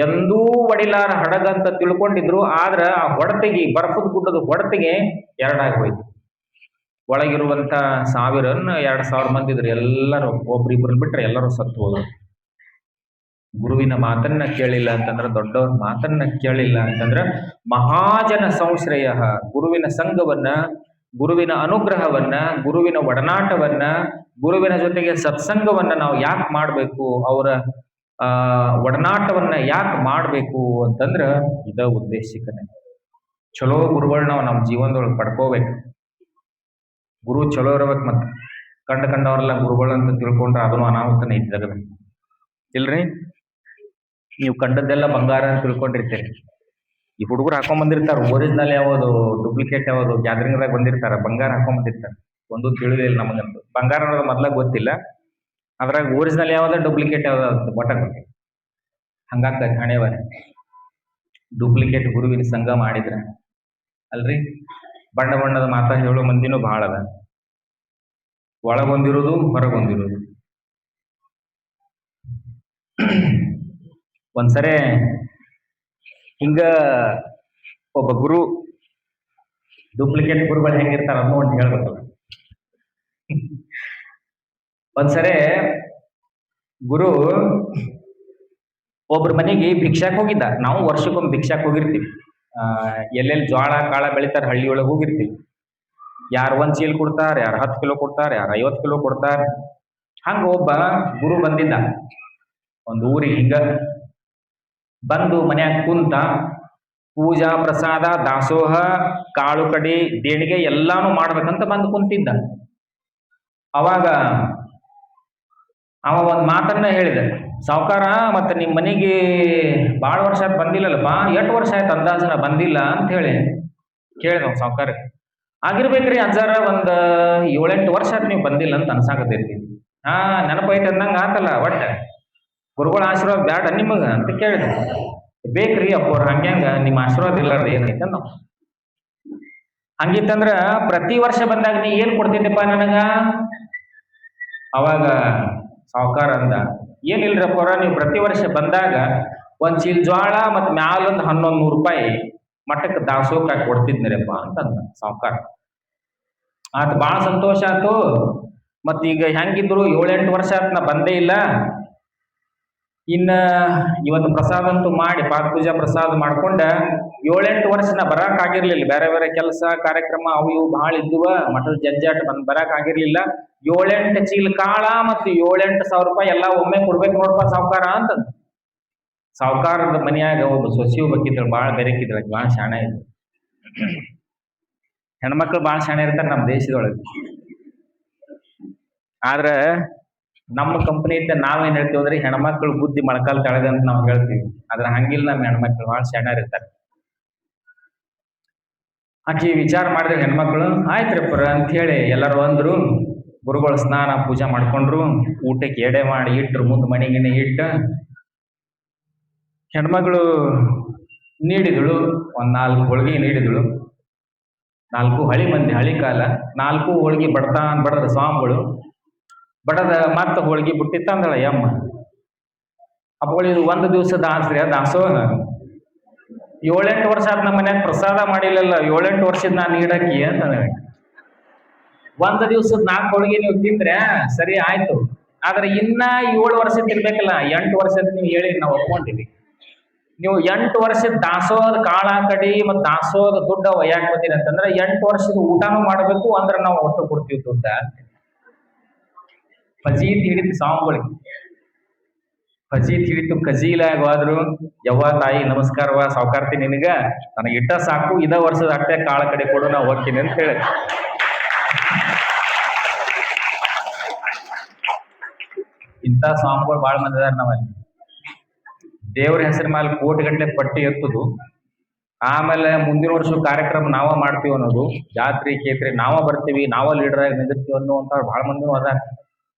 ಎಂದೂ ಒಡಿಲಾರ ಹಡಗ ಅಂತ ತಿಳ್ಕೊಂಡಿದ್ರು. ಆದ್ರ ಆ ಹೊಡೆತಿಗೆ, ಬರ್ಫದ ಗುಡ್ಡದ ಹೊಡೆತಿಗೆ ಎರಡಾಗಿ ಹೋಯ್ತು. ಒಳಗಿರುವಂತ 2,000 ಮಂದಿ ಇದ್ರು, ಎಲ್ಲರೂ ಒಬ್ರಿಬ್ರನ್ನ ಬಿಟ್ರೆ ಎಲ್ಲರೂ ಸತ್ತು ಹೋದ್ರು. ಗುರುವಿನ ಮಾತನ್ನ ಕೇಳಿಲ್ಲ ಅಂತಂದ್ರ, ದೊಡ್ಡವ್ರ ಮಾತನ್ನ ಕೇಳಿಲ್ಲ ಅಂತಂದ್ರ ಮಹಾಜನ ಸಂಶ್ರಯ. ಗುರುವಿನ ಸಂಘವನ್ನ, ಗುರುವಿನ ಅನುಗ್ರಹವನ್ನ, ಗುರುವಿನ ಒಡನಾಟವನ್ನ, ಗುರುವಿನ ಜೊತೆಗೆ ಸತ್ಸಂಗವನ್ನ ನಾವು ಯಾಕೆ ಮಾಡ್ಬೇಕು, ಅವರ ಒಡನಾಟವನ್ನ ಯಾಕೆ ಮಾಡ್ಬೇಕು ಅಂತಂದ್ರ ಇದ ಉದ್ದೇಶಿಕನೆ. ಚಲೋ ಗುರುಗಳು ನಾವು ನಮ್ಮ ಜೀವನದೊಳಗೆ ಪಡ್ಕೋಬೇಕು. ಗುರು ಚಲೋ ಇರ್ಬೇಕು. ಮತ್ತೆ ಕಂಡವರೆಲ್ಲ ಗುರುಗಳು ಅಂತ ತಿಳ್ಕೊಂಡ್ರೆ ಅದನ್ನು ಅನಾಹುತನೇ ಇದ್ದಾಗ ಇಲ್ರಿ. ನೀವು ಕಂಡದ್ದೆಲ್ಲ ಬಂಗಾರ ಅಂತ ತಿಳ್ಕೊಂಡಿರ್ತೀರಿ. ಈ ಹುಡುಗರು ಹಾಕೊಂಡ್ ಬಂದಿರ್ತಾರ, ಒರಿಜಿನಲ್ ಯಾವುದು ಡೂಪ್ಲಿಕೇಟ್ ಯಾವುದು ಗ್ಯಾದರಿಂಗ್ದಾಗ ಬಂದಿರ್ತಾರ, ಬಂಗಾರ ಹಾಕೊಂಡ್ ಬಂದಿರ್ತಾರ. ಒಂದು ತಿಳಿದಿಲ್ಲ ನಮಗಂತೂ. ಬಂಗಾರ ಅನ್ನೋದು ಮೊದ್ಲಾಗ ಗೊತ್ತಿಲ್ಲ, ಅದ್ರಾಗ ಒರಿಜಿನಲ್ ಯಾವ್ದ ಡೂಪ್ಲಿಕೇಟ್ ಯಾವ್ದ ಒಟ್ಟ ಗೊತ್ತಿಲ್ಲ. ಹಂಗಾಗ್ತದೆ ಹಣೆವರ. ಡೂಪ್ಲಿಕೇಟ್ ಗುರುವಿನ ಸಂಘ ಮಾಡಿದ್ರ ಅಲ್ರಿ. ಬಣ್ಣ ಬಣ್ಣದ ಮಾತಾ ಹೇಳೋ ಮಂದಿನೂ ಬಹಳ ಅದ, ಒಳಗೊಂದಿರೋದು ಹೊರಗೊಂದಿರೋದು. ಒಂದ್ಸರೆ ಹಿಂಗ ಒಬ್ಬ ಗುರು, ಡೂಪ್ಲಿಕೇಟ್ ಗುರುಗಳು ಹೆಂಗಿರ್ತಾರ ಅನ್ನೋ ಒಂದು ಹೇಳ್ಬೇಕಲ್ಲ. ಒಂದ್ಸರೆ ಗುರು ಒಬ್ರ ಮನೆಗೆ ಭಿಕ್ಷಾಕ್ ಹೋಗಿದ್ದ. ನಾವು ವರ್ಷಕ್ಕೊಮ್ಮೆ ಭಿಕ್ಷಾಕ್ ಹೋಗಿರ್ತೀವಿ. ಎಲ್ಲೆಲ್ಲಿ ಜ್ವಾಳ ಕಾಳ ಬೆಳಿತಾರ ಹಳ್ಳಿಯೊಳಗೆ ಹೋಗಿರ್ತೀವಿ. ಯಾರು 1 ಚೀಲ ಕೊಡ್ತಾರ, ಯಾರು 10 ಕಿಲೋ ಕೊಡ್ತಾರ, ಯಾರು 50 ಕಿಲೋ ಕೊಡ್ತಾರ. ಹಂಗ ಒಬ್ಬ ಗುರು ಬಂದಿದ್ದ ಒಂದು ಊರಿಗೆ. ಹಿಂಗ ಬಂದು ಮನ್ಯಾಗ ಕುಂತ, ಪೂಜಾ ಪ್ರಸಾದ ದಾಸೋಹ ಕಾಳು ಕಡಿ ದೇಣಿಗೆ ಎಲ್ಲಾನು ಮಾಡ್ಬೇಕಂತ ಬಂದು ಕುಂತಿದ್ದ. ಅವಾಗ ಅವ ಒಂದ್ ಮಾತನ್ನ ಹೇಳಿದ, ಸಾವುಕಾರ ಮತ್ತೆ ನಿಮ್ ಮನೆಗೆ ಭಾಳ ವರ್ಷ ಆಯ್ತು ಬಂದಿಲ್ಲಲ್ಲಪ್ಪ, 8 ವರ್ಷ ಆಯ್ತು ಅಂದಾಜನ ಬಂದಿಲ್ಲ ಅಂತ ಹೇಳಿ ಕೇಳಿದವ್ ಸಾವುಕಾರ. ಆಗಿರ್ಬೇಕ್ರಿ ಅಜ್ಜಾರ, ಒಂದ್ 7-8 ವರ್ಷ ಆಯ್ತು ನೀವು ಬಂದಿಲ್ಲ ಅಂತ ಅನ್ಸಾಕತೈತಿ. ನೆನಪೈತೆ ಅಂದಂಗ ಆತಲ್ಲ. ಒಟ್ಟ ಗುರುಗಳ ಆಶೀರ್ವಾದ ಬ್ಯಾಡ ನಿಮಗ ಅಂತ ಕೇಳಿದ. ಬೇಕ್ರಿ ಅಪ್ಪವ್ರ, ಹಂಗ್ಯಾಂಗ ನಿಮ್ಮ ಆಶೀರ್ವಾದ ಇಲ್ಲಾರ್ದ ಏನೈತೆ ನಾವು. ಹಂಗಿತ್ತಂದ್ರ ಪ್ರತಿ ವರ್ಷ ಬಂದಾಗ ನೀ ಏನ್ ಕೊಡ್ತಿದ್ದೆಪ್ಪ ನನಗ? ಅವಾಗ ಸಾವುಕಾರ ಅಂದ, ಏನಿಲ್ರಪ್ಪವ್ರ, ನೀವು ಪ್ರತಿ ವರ್ಷ ಬಂದಾಗ 1 ಚೀಲ ಜ್ವಾಳ ಮತ್ ಮ್ಯಾಲೊಂದು 1100 ರೂಪಾಯಿ ಮಠಕ್ಕೆ ದಾಸೋಹಕ್ಕಾಗಿ ಕೊಡ್ತಿದ್ನಿರಪ್ಪ ಅಂತಂದ ಸಾವುಕಾರ. ಆತ ಭಾಳ ಸಂತೋಷ ಆಯ್ತು. ಮತ್ತೀಗ ಹೆಂಗಿದ್ರು 7-8 ವರ್ಷ ಆಯ್ತು ನಾ ಬಂದೇ ಇಲ್ಲ, ಇನ್ನ ಇವತ್ತು ಪ್ರಸಾದ ಅಂತೂ ಮಾಡಿ ಪಾದ ಪೂಜಾ ಪ್ರಸಾದ ಮಾಡ್ಕೊಂಡ 7-8 ವರ್ಷ ನಾ ಬರಾಕ್ ಆಗಿರ್ಲಿಲ್ಲ. ಬೇರೆ ಬೇರೆ ಕೆಲಸ ಕಾರ್ಯಕ್ರಮ ಅವು ಇವು ಬಹಳ ಇದ್ದುವ, ಮಠದ ಜಂಜಾಟ ಬರಾಕ್ ಆಗಿರ್ಲಿಲ್ಲ. 7-8 ಚೀಲ ಕಾಳ ಮತ್ತು 7-8 ಸಾವಿರ ರೂಪಾಯಿ ಎಲ್ಲಾ ಒಮ್ಮೆ ಕೊಡ್ಬೇಕು ನೋಡ್ಪ ಸಾವ್ಕಾರ ಅಂತ. ಸಾವ್ಕಾರದ ಮನ್ಯಾಗ ಒಬ್ಬ ಸೊಸಿ ಬೇಕಿದ್ರು, ಬಾಳ ಬೆರಕಿದ್ರ, ಬಾಳ ಶಾಣೆ ಇದ್ರು. ಹೆಣ್ಮಕ್ಳು ಬಾಳ ಶಾಣೆ ಇರ್ತಾರೆ ನಮ್ಮ ದೇಶದೊಳಗೆ. ಆದ್ರ ನಮ್ಮ ಕಂಪನಿ ಇದ್ದ ನಾವೇನ್ ಹೇಳ್ತೀವಿ ಅಂದ್ರೆ ಹೆಣ್ಮಕ್ಳು ಬುದ್ಧಿ ಮೊಳಕಾಲ್ ತಳದ ಅಂತ ನಾವು ಹೇಳ್ತೀವಿ. ಆದ್ರ ಹಂಗಿಲ್ಲ, ನಮ್ಮ ಹೆಣ್ಮಕ್ಳು ಬಹಳ ಶಾಣ್ಯರ್ ಇರ್ತಾರೆ. ಆಕಿ ವಿಚಾರ ಮಾಡಿದ್ರೆ ಹೆಣ್ಮಕ್ಳು ಆಯ್ತ್ರಪ್ಪರ ಅಂತ ಹೇಳಿ ಎಲ್ಲರೂ ಅಂದ್ರು. ಗುರುಗಳು ಸ್ನಾನ ಪೂಜಾ ಮಾಡ್ಕೊಂಡ್ರು, ಊಟಕ್ಕೆ ಎಡೆ ಮಾಡಿ ಇಟ್ರು, ಮುಂದ್ ಮನೆಗಿನೇ ಇಟ್ಟ ಹೆಣ್ಮಗಳು ನೀಡಿದಳು. 4 ಹೋಳಿಗೆ ನೀಡಿದಳು. 4 ಹಳಿ ಮಂದಿ, ಹಳಿ ಕಾಲ 4 ಹೋಳಿಗೆ ಬಡ್ತಾನ್ ಬಡದ್ರ ಸ್ವಾಮಿಗಳು. ಬಡದ ಮತ್ತ ಹೋಳಿಗೆ ಬುಟ್ಟಿ ತಂದಳ ಯಮ್ಮ. ಅಪ್ಪಗಳು ಇದು 1 ದಿವಸದ ಆಸ್ರಿ ದಾಸೋಹ. 7-8 ವರ್ಷ ಆದ ನಮ್ಮ ಮನ್ಯಾಗ ಪ್ರಸಾದ ಮಾಡಿಲ್ಲಲ್ಲ, 7-8 ವರ್ಷದ ನಾನು ನೀಡಕ್ಕಿ ಅಂತ. 1 ದಿವಸದ 4 ಹೋಳಿಗೆ ನೀವು ತಿಂದ್ರೆ ಸರಿ ಆಯ್ತು. ಆದ್ರೆ ಇನ್ನ 7 ವರ್ಷ ತಿನ್ಬೇಕಲ್ಲ, 8 ವರ್ಷದ ನೀವು ಹೇಳಿ ನಾವು ಒಪ್ಕೊಂಡಿವಿ. ನೀವು 8 ವರ್ಷದ ದಾಸೋಹದ ಕಾಳ ಕಡಿ ಮತ್ತು ದಾಸೋಹದ ದುಡ್ಡ ಒಯ್ಯಾಕ್ ಬಂದಿರಿ ಅಂತಂದ್ರೆ 8 ವರ್ಷದ ಊಟನೂ ಮಾಡ್ಬೇಕು ಅಂದ್ರೆ ನಾವು ಒಟ್ಟು ಕೊಡ್ತೀವಿ ದುಡ್ಡ. ಫಜೀತ್ ಹಿಡಿತು ಸ್ವಾಮಿಗಳಿಗೆ, ಫಜೀತ್ ಹಿಡಿತು ಕಜೀಲಾಗ ಹೋದ್ರು. ಯವ್ವ ತಾಯಿ ನಮಸ್ಕಾರವ ಸಾವುಕಾರ್ತಿ, ನಿನಗ ನನಗೆ ಇಟ್ಟ ಸಾಕು, ಇದ ವರ್ಷದ ಅಟ್ಟೆ ಕಾಳ ಕಡೆ ಕೊಡು, ನಾವು ಹೋಗ್ತೀನಿ ಅಂತ ಹೇಳಿ. ಇಂಥ ಸ್ವಾಮಿಗಳು ಬಾಳ ಮಂದಿ ಇದಾರೆ ನಮ್ಮಲ್ಲಿ. ದೇವ್ರ ಹೆಸರ ಮೇಲೆ ಕೋಟಿಗಟ್ಟಲೆ ಪಟ್ಟಿ ಎತ್ತುದು, ಆಮೇಲೆ ಮುಂದಿನ ವರ್ಷ ಕಾರ್ಯಕ್ರಮ ನಾವ ಮಾಡ್ತೀವಿ ಅನ್ನೋದು, ಜಾತ್ರೆ ಕೇತ್ರಿ ನಾವ ಬರ್ತೀವಿ, ನಾವ ಲೀಡರ್ ಆಗಿ ನಿಂದಿರ್ತೀವಿ ಅನ್ನುವಂಥ ಬಹಳ ಮಂದಿನೂ ಅದ.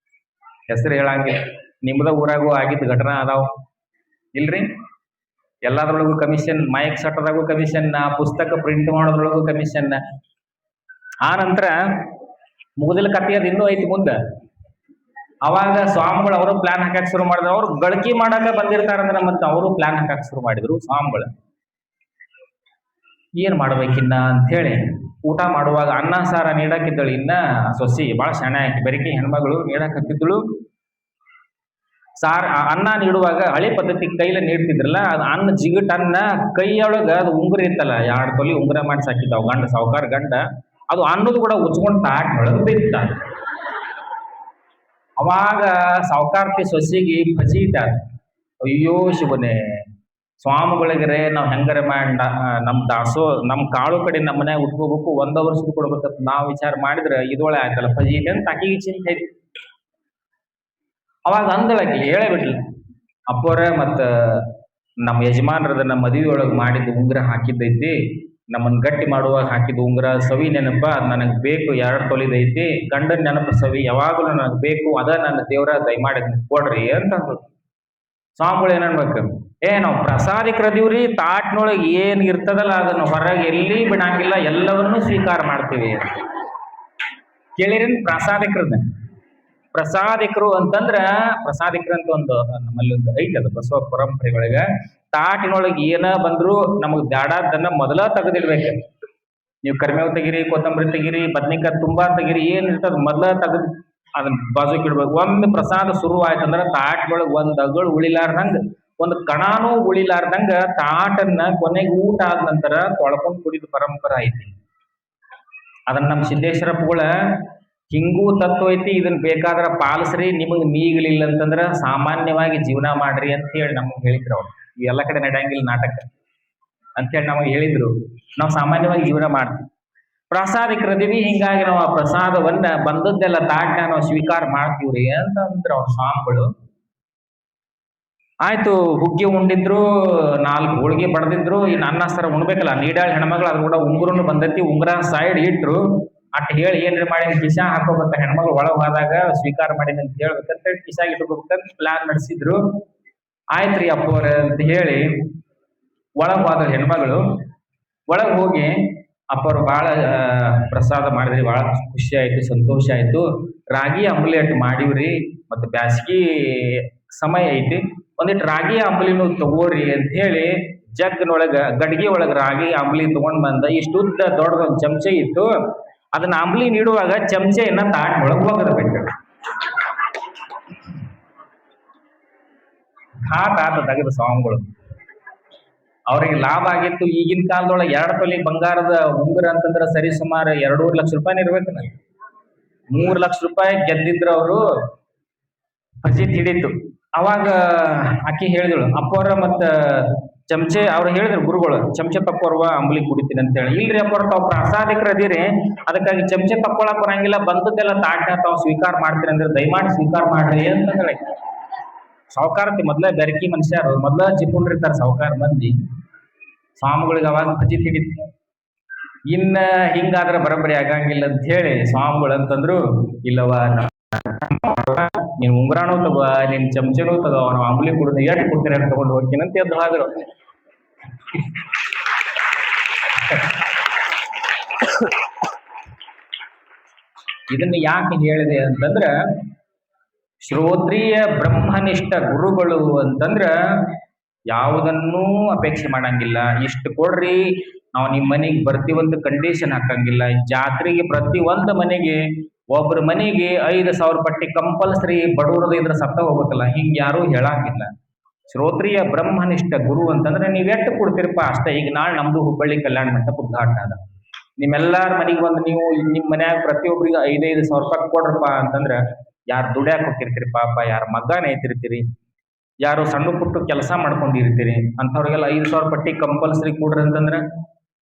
ಹೆಸರು ಹೇಳಂಗಿಲ್ಲ. ನಿಮ್ದ ಊರಾಗೂ ಆಗಿದ್ದ ಘಟನಾ ಅದಾವ ಇಲ್ರಿ? ಎಲ್ಲಾದ್ರೊಳಗೂ ಕಮಿಷನ್, ಮೈಕ್ ಸಟ್ಟದಾಗೂ ಕಮಿಷನ್, ಪುಸ್ತಕ ಪ್ರಿಂಟ್ ಮಾಡೋದ್ರೊಳಗೂ ಕಮಿಷನ್. ಆ ನಂತರ ಮುಗಿದಿಲ್ಲ ಕತ್ತಿ ಅದು ಇನ್ನೂ ಐತಿ ಮುಂದೆ. ಅವಾಗ ಸ್ವಾಮಿಗಳು ಅವರು ಪ್ಲಾನ್ ಹಾಕಕ್ ಶುರು ಮಾಡಿದ್ರು. ಅವ್ರು ಗಳಿಕೆ ಮಾಡಾಕ ಬಂದಿರ್ತಾರಂದ್ರೆ ಮತ್ತೆ ಅವರು ಪ್ಲಾನ್ ಹಾಕಕ್ ಶುರು ಮಾಡಿದ್ರು ಸ್ವಾಮಿಗಳು. ಏನ್ ಮಾಡ್ಬೇಕಿನ್ನ ಅಂತ ಹೇಳಿ ಊಟ ಮಾಡುವಾಗ ಅನ್ನ ಸಾರ ನೀಡಾಕಿದ್ದಳು. ಇನ್ನ ಸೊಸಿ ಬಾಳ ಶಾಣೆ ಆಕಿ, ಬೆರಕಿ ಹೆಣ್ಮಗಳು ನೀಡಕ್ ಹತ್ತಿದ್ದಳು. ಅನ್ನ ನೀಡುವಾಗ ಹಳೆ ಪದ್ಧತಿ ಕೈಲ ನೀಡ್ತಿದ್ರಲ್ಲ, ಅದು ಅನ್ನ ಜಿಗಟ್ ಅನ್ನ ಕೈಯೊಳಗ ಅದು ಉಂಗುರ ಇತ್ತಲ್ಲ, 2 ತೊಲಿ ಉಂಗುರ ಮಾಡಿ ಸಾಕಿದ್ದಾವ ಗಂಡ, ಸಾವುಕಾರ ಗಂಡ. ಅದು ಅನ್ನೋದು ಕೂಡ ಉಚ್ಕೊಂಡ್ ತಾಟ್ ಒಳಗೆ ಬಿತ್ತ. ಅವಾಗ ಸಾವುಕಾರ್ತಿ ಸೊಸಿಗೆ ಫಜೀತ. ಅಯ್ಯೋ ಶಿವನೇ, ಸ್ವಾಮಿಗಳಿಗರೆ ನಾವ್ ಹೆಂಗರ ಮಾಡಿ ನಮ್ ದಾಸೋ ನಮ್ ಕಾಳು ಕಡೆ ನಮ್ಮ ಮನ್ಯಾಗ ಉಟ್ಕೋಬೇಕು, 1 ವರ್ಷದ ಕೊಡ್ಬೇಕಂತ ನಾವ್ ವಿಚಾರ ಮಾಡಿದ್ರೆ ಇದೊಳೆ ಆಯ್ತಲ್ಲ ಫಜೀತೆ ಅಂತ ಆಕಿಗೆ ಚಿಂತೆ ಐತಿ. ಅವಾಗ ಅಂದಳಕಿ ಹೇಳೇ ಬಿಡ್ಲಿ, ಅಪ್ಪೋರ ಮತ್ತ ನಮ್ಮ ಯಜಮಾನ್ರದ ನಮ್ಮ ಮದುವೆ ಒಳಗೆ ಮಾಡಿದ ಉಂಗುರ ಹಾಕಿದ್ದೈತಿ, ನಮ್ಮನ್ನ ಗಟ್ಟಿ ಮಾಡುವಾಗ ಹಾಕಿದ ಉಂಗುರ ಸವಿ ನೆನಪ, ಅದ್ ನನಗ್ ಬೇಕು, 2 ತೊಲಿದೈತಿ, ಗಂಡನ ನೆನಪು ಸವಿ ಯಾವಾಗಲೂ ನನಗ್ ಬೇಕು, ಅದ ನನ್ನ ದೇವ್ರ ದಯಮಾಡಿ ಕೊಡ್ರಿ ಅಂತ ಅಂದ್ರು. ಸ್ವಾಮಿಗಳು ಏನನ್ಬೇಕು, ನಾವು ಪ್ರಸಾದಿಕರದೀವ್ರಿ, ತಾಟ್ನೊಳಗೆ ಏನ್ ಇರ್ತದಲ್ಲ ಅದನ್ನು ಹೊರಗೆ ಎಲ್ಲಿ ಬಿಡಂಗಿಲ್ಲ, ಎಲ್ಲವನ್ನೂ ಸ್ವೀಕಾರ ಮಾಡ್ತೀವಿ ಅಂತ. ಕೇಳಿರೇನು ಪ್ರಸಾದಿಕರನ್ನ? ಪ್ರಸಾದಿಕರು ಅಂತಂದ್ರ, ಪ್ರಸಾದಿಕರು ಅಂತ ಒಂದು ನಮ್ಮಲ್ಲಿ ಒಂದು ಐತಿ, ಅದು ಬಸವ ಪರಂಪರೆ ಒಳಗ. ತಾಟಿನೊಳಗೆ ಏನ ಬಂದ್ರು ನಮಗ್ ಬ್ಯಾಡಾದನ್ನ ಮೊದಲ ತೆಗೆದಿಡ್ಬೇಕು. ನೀವು ಕರಿಮೇವು ತೆಗಿರಿ, ಕೊತ್ತಂಬರಿ ತೆಗಿರಿ, ಬದ್ನಿಕಾಯಿ ತುಂಬಾ ತೆಗಿರಿ, ಏನ್ ಇರ್ತದ ಮೊದಲ ತೆಗೆದು ಅದನ್ನ ಬಾಜುಕ್ ಇಡ್ಬೇಕು. ಒಮ್ಮೆ ಪ್ರಸಾದ ಶುರು ಆಯ್ತಂದ್ರ ತಾಟ್ನೊಳಗೆ 1 ಅಗಳು ಉಳಿಲಾರ್ದಂಗ, 1 ಕಣಾನೂ ಉಳಿಲಾರ್ದಂಗ ತಾಟನ್ನ ಕೊನೆಗೆ ಊಟ ಆದ ನಂತರ ತೊಳ್ಕೊಂಡ್ ಕುಡಿದ ಪರಂಪರೆ ಐತಿ. ಅದನ್ನ ನಮ್ಮ ಸಿದ್ದೇಶ್ವರಪ್ಪಗಳ ಹಿಂಗೂ ತತ್ವ ಐತಿ, ಇದನ್ನ ಬೇಕಾದ್ರ ಪಾಲಿಸ್ರಿ, ನಿಮಗ್ ಮೀಗಲಿಲ್ಲ ಅಂತಂದ್ರ ಸಾಮಾನ್ಯವಾಗಿ ಜೀವನ ಮಾಡ್ರಿ ಅಂತ ಹೇಳಿ ನಮಗ್ ಹೇಳಿದ್ರು ಅವ್ರು. ಎಲ್ಲ ಕಡೆ ನಡೆಯಂಗಿಲ್ಲ ನಾಟಕ ಅಂತ ಹೇಳಿ ನಮಗೆ ಹೇಳಿದ್ರು. ನಾವು ಸಾಮಾನ್ಯವಾಗಿ ಜೀವನ ಮಾಡ್ತೀವಿ, ಪ್ರಸಾದಿಕರದೀವಿ, ಹಿಂಗಾಗಿ ನಾವು ಆ ಪ್ರಸಾದವನ್ನ ಬಂದದ್ದೆಲ್ಲ ತಾಟ್ನ ನಾವು ಸ್ವೀಕಾರ ಮಾಡ್ತೀವ್ರಿ ಅಂತ ಅಂದ್ರು ಅವ್ರ ಸ್ವಾಮಿಗಳು. ಆಯ್ತು, ಹುಗ್ಗಿ ಉಂಡಿದ್ರು, 4 ಹೋಳಿಗೆ ಬಡ್ದಿದ್ರು, ಇನ್ನು ಅನ್ನ ಸಾರ ಉಣ್ಬೇಕಲ್ಲ. ನೀಡಾಳ ಹೆಣ್ಮಗಳು ಅದ್ರ ಕೂಡ ಉಂಗುರನು ಬಂದೈತಿ, ಉಂಗುರ ಸೈಡ್ ಇಟ್ರು. ಅಟ್ ಹೇಳಿ ಏನ್ರಿ ಮಾಡಿ ಕಿಶಾ ಹಾಕೋಬೇಕ, ಹೆಣ್ಮಗಳು ಒಳಗ್ ಹೋದಾಗ ಸ್ವೀಕಾರ ಮಾಡಿ ಅಂತ ಹೇಳ್ಬೇಕಂತ ಹೇಳಿ ಕಿಶಾಗ ಇಟ್ಕೋಬೇಕಂತ ಪ್ಲಾನ್ ನಡೆಸಿದ್ರು. ಆಯ್ತ್ರಿ ಅಪ್ಪೋರ ಅಂತ ಹೇಳಿ ಒಳಗ್ ಹೋದ ಹೆಣ್ಮಗಳು. ಒಳಗ್ ಹೋಗಿ ಅಪ್ಪವ್ರು ಬಹಳ ಪ್ರಸಾದ ಮಾಡಿದ್ರಿ, ಬಹಳ ಖುಷಿ ಆಯ್ತು, ಸಂತೋಷ ಆಯ್ತು. ರಾಗಿ ಆಮ್ಲೆಟ್ ಮಾಡಿವ್ರಿ, ಮತ್ತೆ ಬ್ಯಾಸಗಿ ಸಮಯ ಐತಿ, ಒಂದಿಟ್ಟು ರಾಗಿ ಅಂಬಲಿನೂ ತಗೋರಿ ಅಂತ ಹೇಳಿ ಜಗ್ನೊಳಗ ಗಡ್ಗಿ ಒಳಗ ರಾಗಿ ಅಂಬಲಿ ತಗೊಂಡ್ ಬಂದ. ಇಷ್ಟುದ್ದ ದೊಡ್ಡದೊಂದು ಚಮಚೆ ಇತ್ತು. ಅದನ್ನ ಅಂಬಲಿ ನೀಡುವಾಗ ಚಮಚೆಯನ್ನ ತಾಟ್ನೊಳಗೆ ಒಗದ ಬಿಟ್ಟು, ಆತ ತೆಗೆದ ಸ್ವಾಮಿಗಳು. ಅವ್ರಿಗೆ ಲಾಭ ಆಗಿತ್ತು. ಈಗಿನ ಕಾಲದೊಳಗೆ 2 ತೊಲಿ ಬಂಗಾರದ ಉಂಗುರ ಅಂತಂದ್ರೆ ಸರಿ ಸುಮಾರು 2.5 ಲಕ್ಷ ರೂಪಾಯಿ ಇರ್ಬೇಕು. 3 ಲಕ್ಷ ರೂಪಾಯಿ ಗೆದ್ದಿದ್ರು ಅವರು. ಫಜೀತ್ ಹಿಡಿತು. ಅವಾಗ ಆಕಿ ಹೇಳಿದಳು, ಅಪ್ಪವ್ರ ಮತ್ತ ಚಮಚೆ ಅವ್ರು ಹೇಳಿದ್ರು ಗುರುಗಳು, ಚಮಚೆ ತಕ್ಕೋರ್ವ ಅಂಬ್ಲಿ ಕುಡಿತೀನಿ ಅಂತ ಹೇಳಿ. ಇಲ್ರಿ ಅಪ್ಪವ್ರ, ತಾವು ಪ್ರಾಸಾದಿಕರು ಅದೀರಿ, ಅದಕ್ಕಾಗಿ ಚಮಚೆ ತಕ್ಕೊಳಕ್ ಬರಂಗಿಲ್ಲ, ಬಂದದ್ದೆಲ್ಲ ತಾಟ್ನ ತಾವು ಸ್ವೀಕಾರ ಮಾಡ್ತೀರಿ ಅಂದ್ರೆ ದಯಮಾಡಿ ಸ್ವೀಕಾರ ಮಾಡ್ರಿ ಅಂತಂದ್ರೆ. ಸಾವುಕಾರತಿ ಮೊದ್ಲ ಬೆರಕಿ ಮನುಷ್ಯರು, ಮೊದ್ಲ ಚಿಕ್ಕೊಂಡಿರ್ತಾರೆ ಸಾವುಕಾರ ಮಂದಿ. ಸ್ವಾಮಿಗಳಿಗೆ ಅವಾಗ ಫಜೀತ್ ಹಿಡಿತು. ಇನ್ನ ಹಿಂಗಾದ್ರೆ ಬರಬರಿ ಆಗಂಗಿಲ್ಲ ಅಂತ ಹೇಳಿ ಸ್ವಾಮಿಗಳು ಅಂತಂದ್ರು, ಇಲ್ಲವ ನೀನ್ ಉಂಗುರಾನೂ ತಗೋ, ನಿನ್ ಚಮಚನೂ ತಗೋ, ನಾವು ಅಂಬ್ಲಿ ಕುಡಿದು ಎಷ್ಟು ಕೊಡ್ತೀರ ಅಂತ ತಗೊಂಡು ಹೋಗ್ತೀನಿ ಅಂತ ಎದ್ದು ಹಾದ್ರು. ಇದನ್ನ ಯಾಕೆ ಹೇಳಿದೆ ಅಂತಂದ್ರ, ಶ್ರೋತ್ರಿಯ ಬ್ರಹ್ಮನಿಷ್ಠ ಗುರುಗಳು ಅಂತಂದ್ರ ಯಾವುದನ್ನೂ ಅಪೇಕ್ಷೆ ಮಾಡಂಗಿಲ್ಲ. ಇಷ್ಟು ಕೊಡ್ರಿ ನಾವು ನಿಮ್ ಮನೆಗೆ ಬರ್ತೀವಂತ ಕಂಡೀಷನ್ ಹಾಕಂಗಿಲ್ಲ. ಜಾತ್ರೆಗೆ ಪ್ರತಿ ಒಂದು ಮನೆಗೆ ಒಬ್ಬರ ಮನೆಗೆ 5,000 ಪಟ್ಟಿ ಕಂಪಲ್ಸರಿ ಬಡವರದ ಇದ್ರ ಸತ್ತ ಹೋಗ್ಬೇಕಲ್ಲ, ಹಿಂಗ್ ಯಾರು ಹೇಳಂಗಿಲ್ಲ. ಶ್ರೋತ್ರಿಯ ಬ್ರಹ್ಮನಿಷ್ಠ ಗುರು ಅಂತಂದ್ರೆ ನೀವ್ ಎಷ್ಟು ಕೊಡ್ತೀರಪ್ಪ ಅಷ್ಟೇ. ಈಗ ನಾಳೆ ನಮ್ದು ಹುಬ್ಬಳ್ಳಿ ಕಲ್ಯಾಣ ಮಂಟಪ ಉದ್ಘಾಟನೆ ಅದ. ನಿಮ್ಮೆಲ್ಲಾರ ಮನೆಗೆ ಬಂದು ನೀವು ನಿಮ್ ಮನ್ಯಾಗ ಪ್ರತಿಯೊಬ್ಬರಿಗೆ 5,000 ರೂಪಾಯಿ ಕೊಡ್ರಪ್ಪ ಅಂತಂದ್ರ ಯಾರು ದುಡ್ಯಾಕ್ ಹೋಗಿರ್ತೀರಿ ಪಾಪ, ಯಾರ ಮಗ್ಗಾನ ಐತಿರ್ತೀರಿ, ಯಾರು ಸಣ್ಣ ಪುಟ್ಟು ಕೆಲಸ ಮಾಡ್ಕೊಂಡಿರ್ತೀರಿ, ಅಂಥವ್ರಿಗೆಲ್ಲ 5,000 ಪಟ್ಟಿ ಕಂಪಲ್ಸರಿ ಕೊಡ್ರಿ ಅಂತಂದ್ರೆ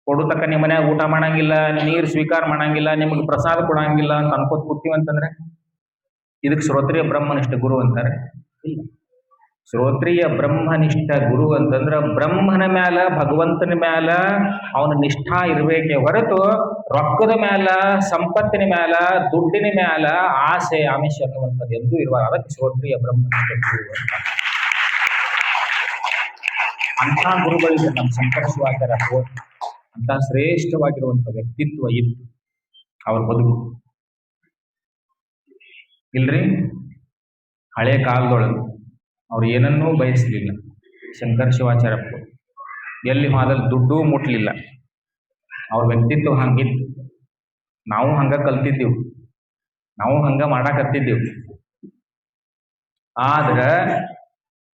ಕೊಡು ತಕ್ಕ ನಿಮ್ಮ ಮನ್ಯಾಗ ಊಟ ಮಾಡಂಗಿಲ್ಲ, ನೀರು ಸ್ವೀಕಾರ ಮಾಡಂಗಿಲ್ಲ, ನಿಮ್ಗೆ ಪ್ರಸಾದ ಕೊಡಂಗಿಲ್ಲ ಅಂತ ಅನ್ಕೋತ ಕೂತೀವಂತಂದ್ರೆ ಇದಕ್ಕೆ ಶ್ರೋತ್ರಿಯ ಬ್ರಹ್ಮನಿಷ್ಠ ಗುರು ಅಂತಾರೆ. ಇಲ್ಲ, ಶ್ರೋತ್ರಿಯ ಬ್ರಹ್ಮನಿಷ್ಠ ಗುರು ಅಂತಂದ್ರ ಬ್ರಹ್ಮನ ಮ್ಯಾಲ, ಭಗವಂತನ ಮ್ಯಾಲ ಅವನ ನಿಷ್ಠಾ ಇರ್ಬೇಕೆ ಹೊರತು ರೊಕ್ಕದ ಮ್ಯಾಲ, ಸಂಪತ್ತಿನ ಮ್ಯಾಲ, ದುಡ್ಡಿನ ಮ್ಯಾಲ ಆಸೆ ಆಮಿಷ ಅನ್ನುವಂಥದ್ದು ಎಂದೂ ಇರುವ. ಅದಕ್ಕೆ ಶ್ರೋತ್ರಿಯ ಬ್ರಹ್ಮನಿಷ್ಠ ಗುರು ಅಂತ. ಅಂಥ ಗುರುಗಳಿಗೆ ನಮ್ಮ ಸಂಕರ್ಷವಾಚಾರ ಅಂತ ಶ್ರೇಷ್ಠವಾಗಿರುವಂಥ ವ್ಯಕ್ತಿತ್ವ ಇತ್ತು ಅವ್ರ ಬದುಕು. ಇಲ್ರಿ, ಹಳೆ ಕಾಲದೊಳಗೆ ಅವ್ರು ಏನನ್ನೂ ಬಯಸಲಿಲ್ಲ. ಶಂಕರ ಶಿವಾಚಾರ್ಯಪ್ಪ ಎಲ್ಲಿ ಹೋದಲ್ಲಿ ದುಡ್ಡು ಮುಟ್ಲಿಲ್ಲ. ಅವ್ರ ವ್ಯಕ್ತಿತ್ವ ಹಂಗಿತ್ತು. ನಾವು ಹಂಗ ಕಲ್ತಿದ್ದೀವಿ, ನಾವು ಹಂಗ ಮಾಡಾಕತ್ತಿದ್ದೀವಿ. ಆದ್ರ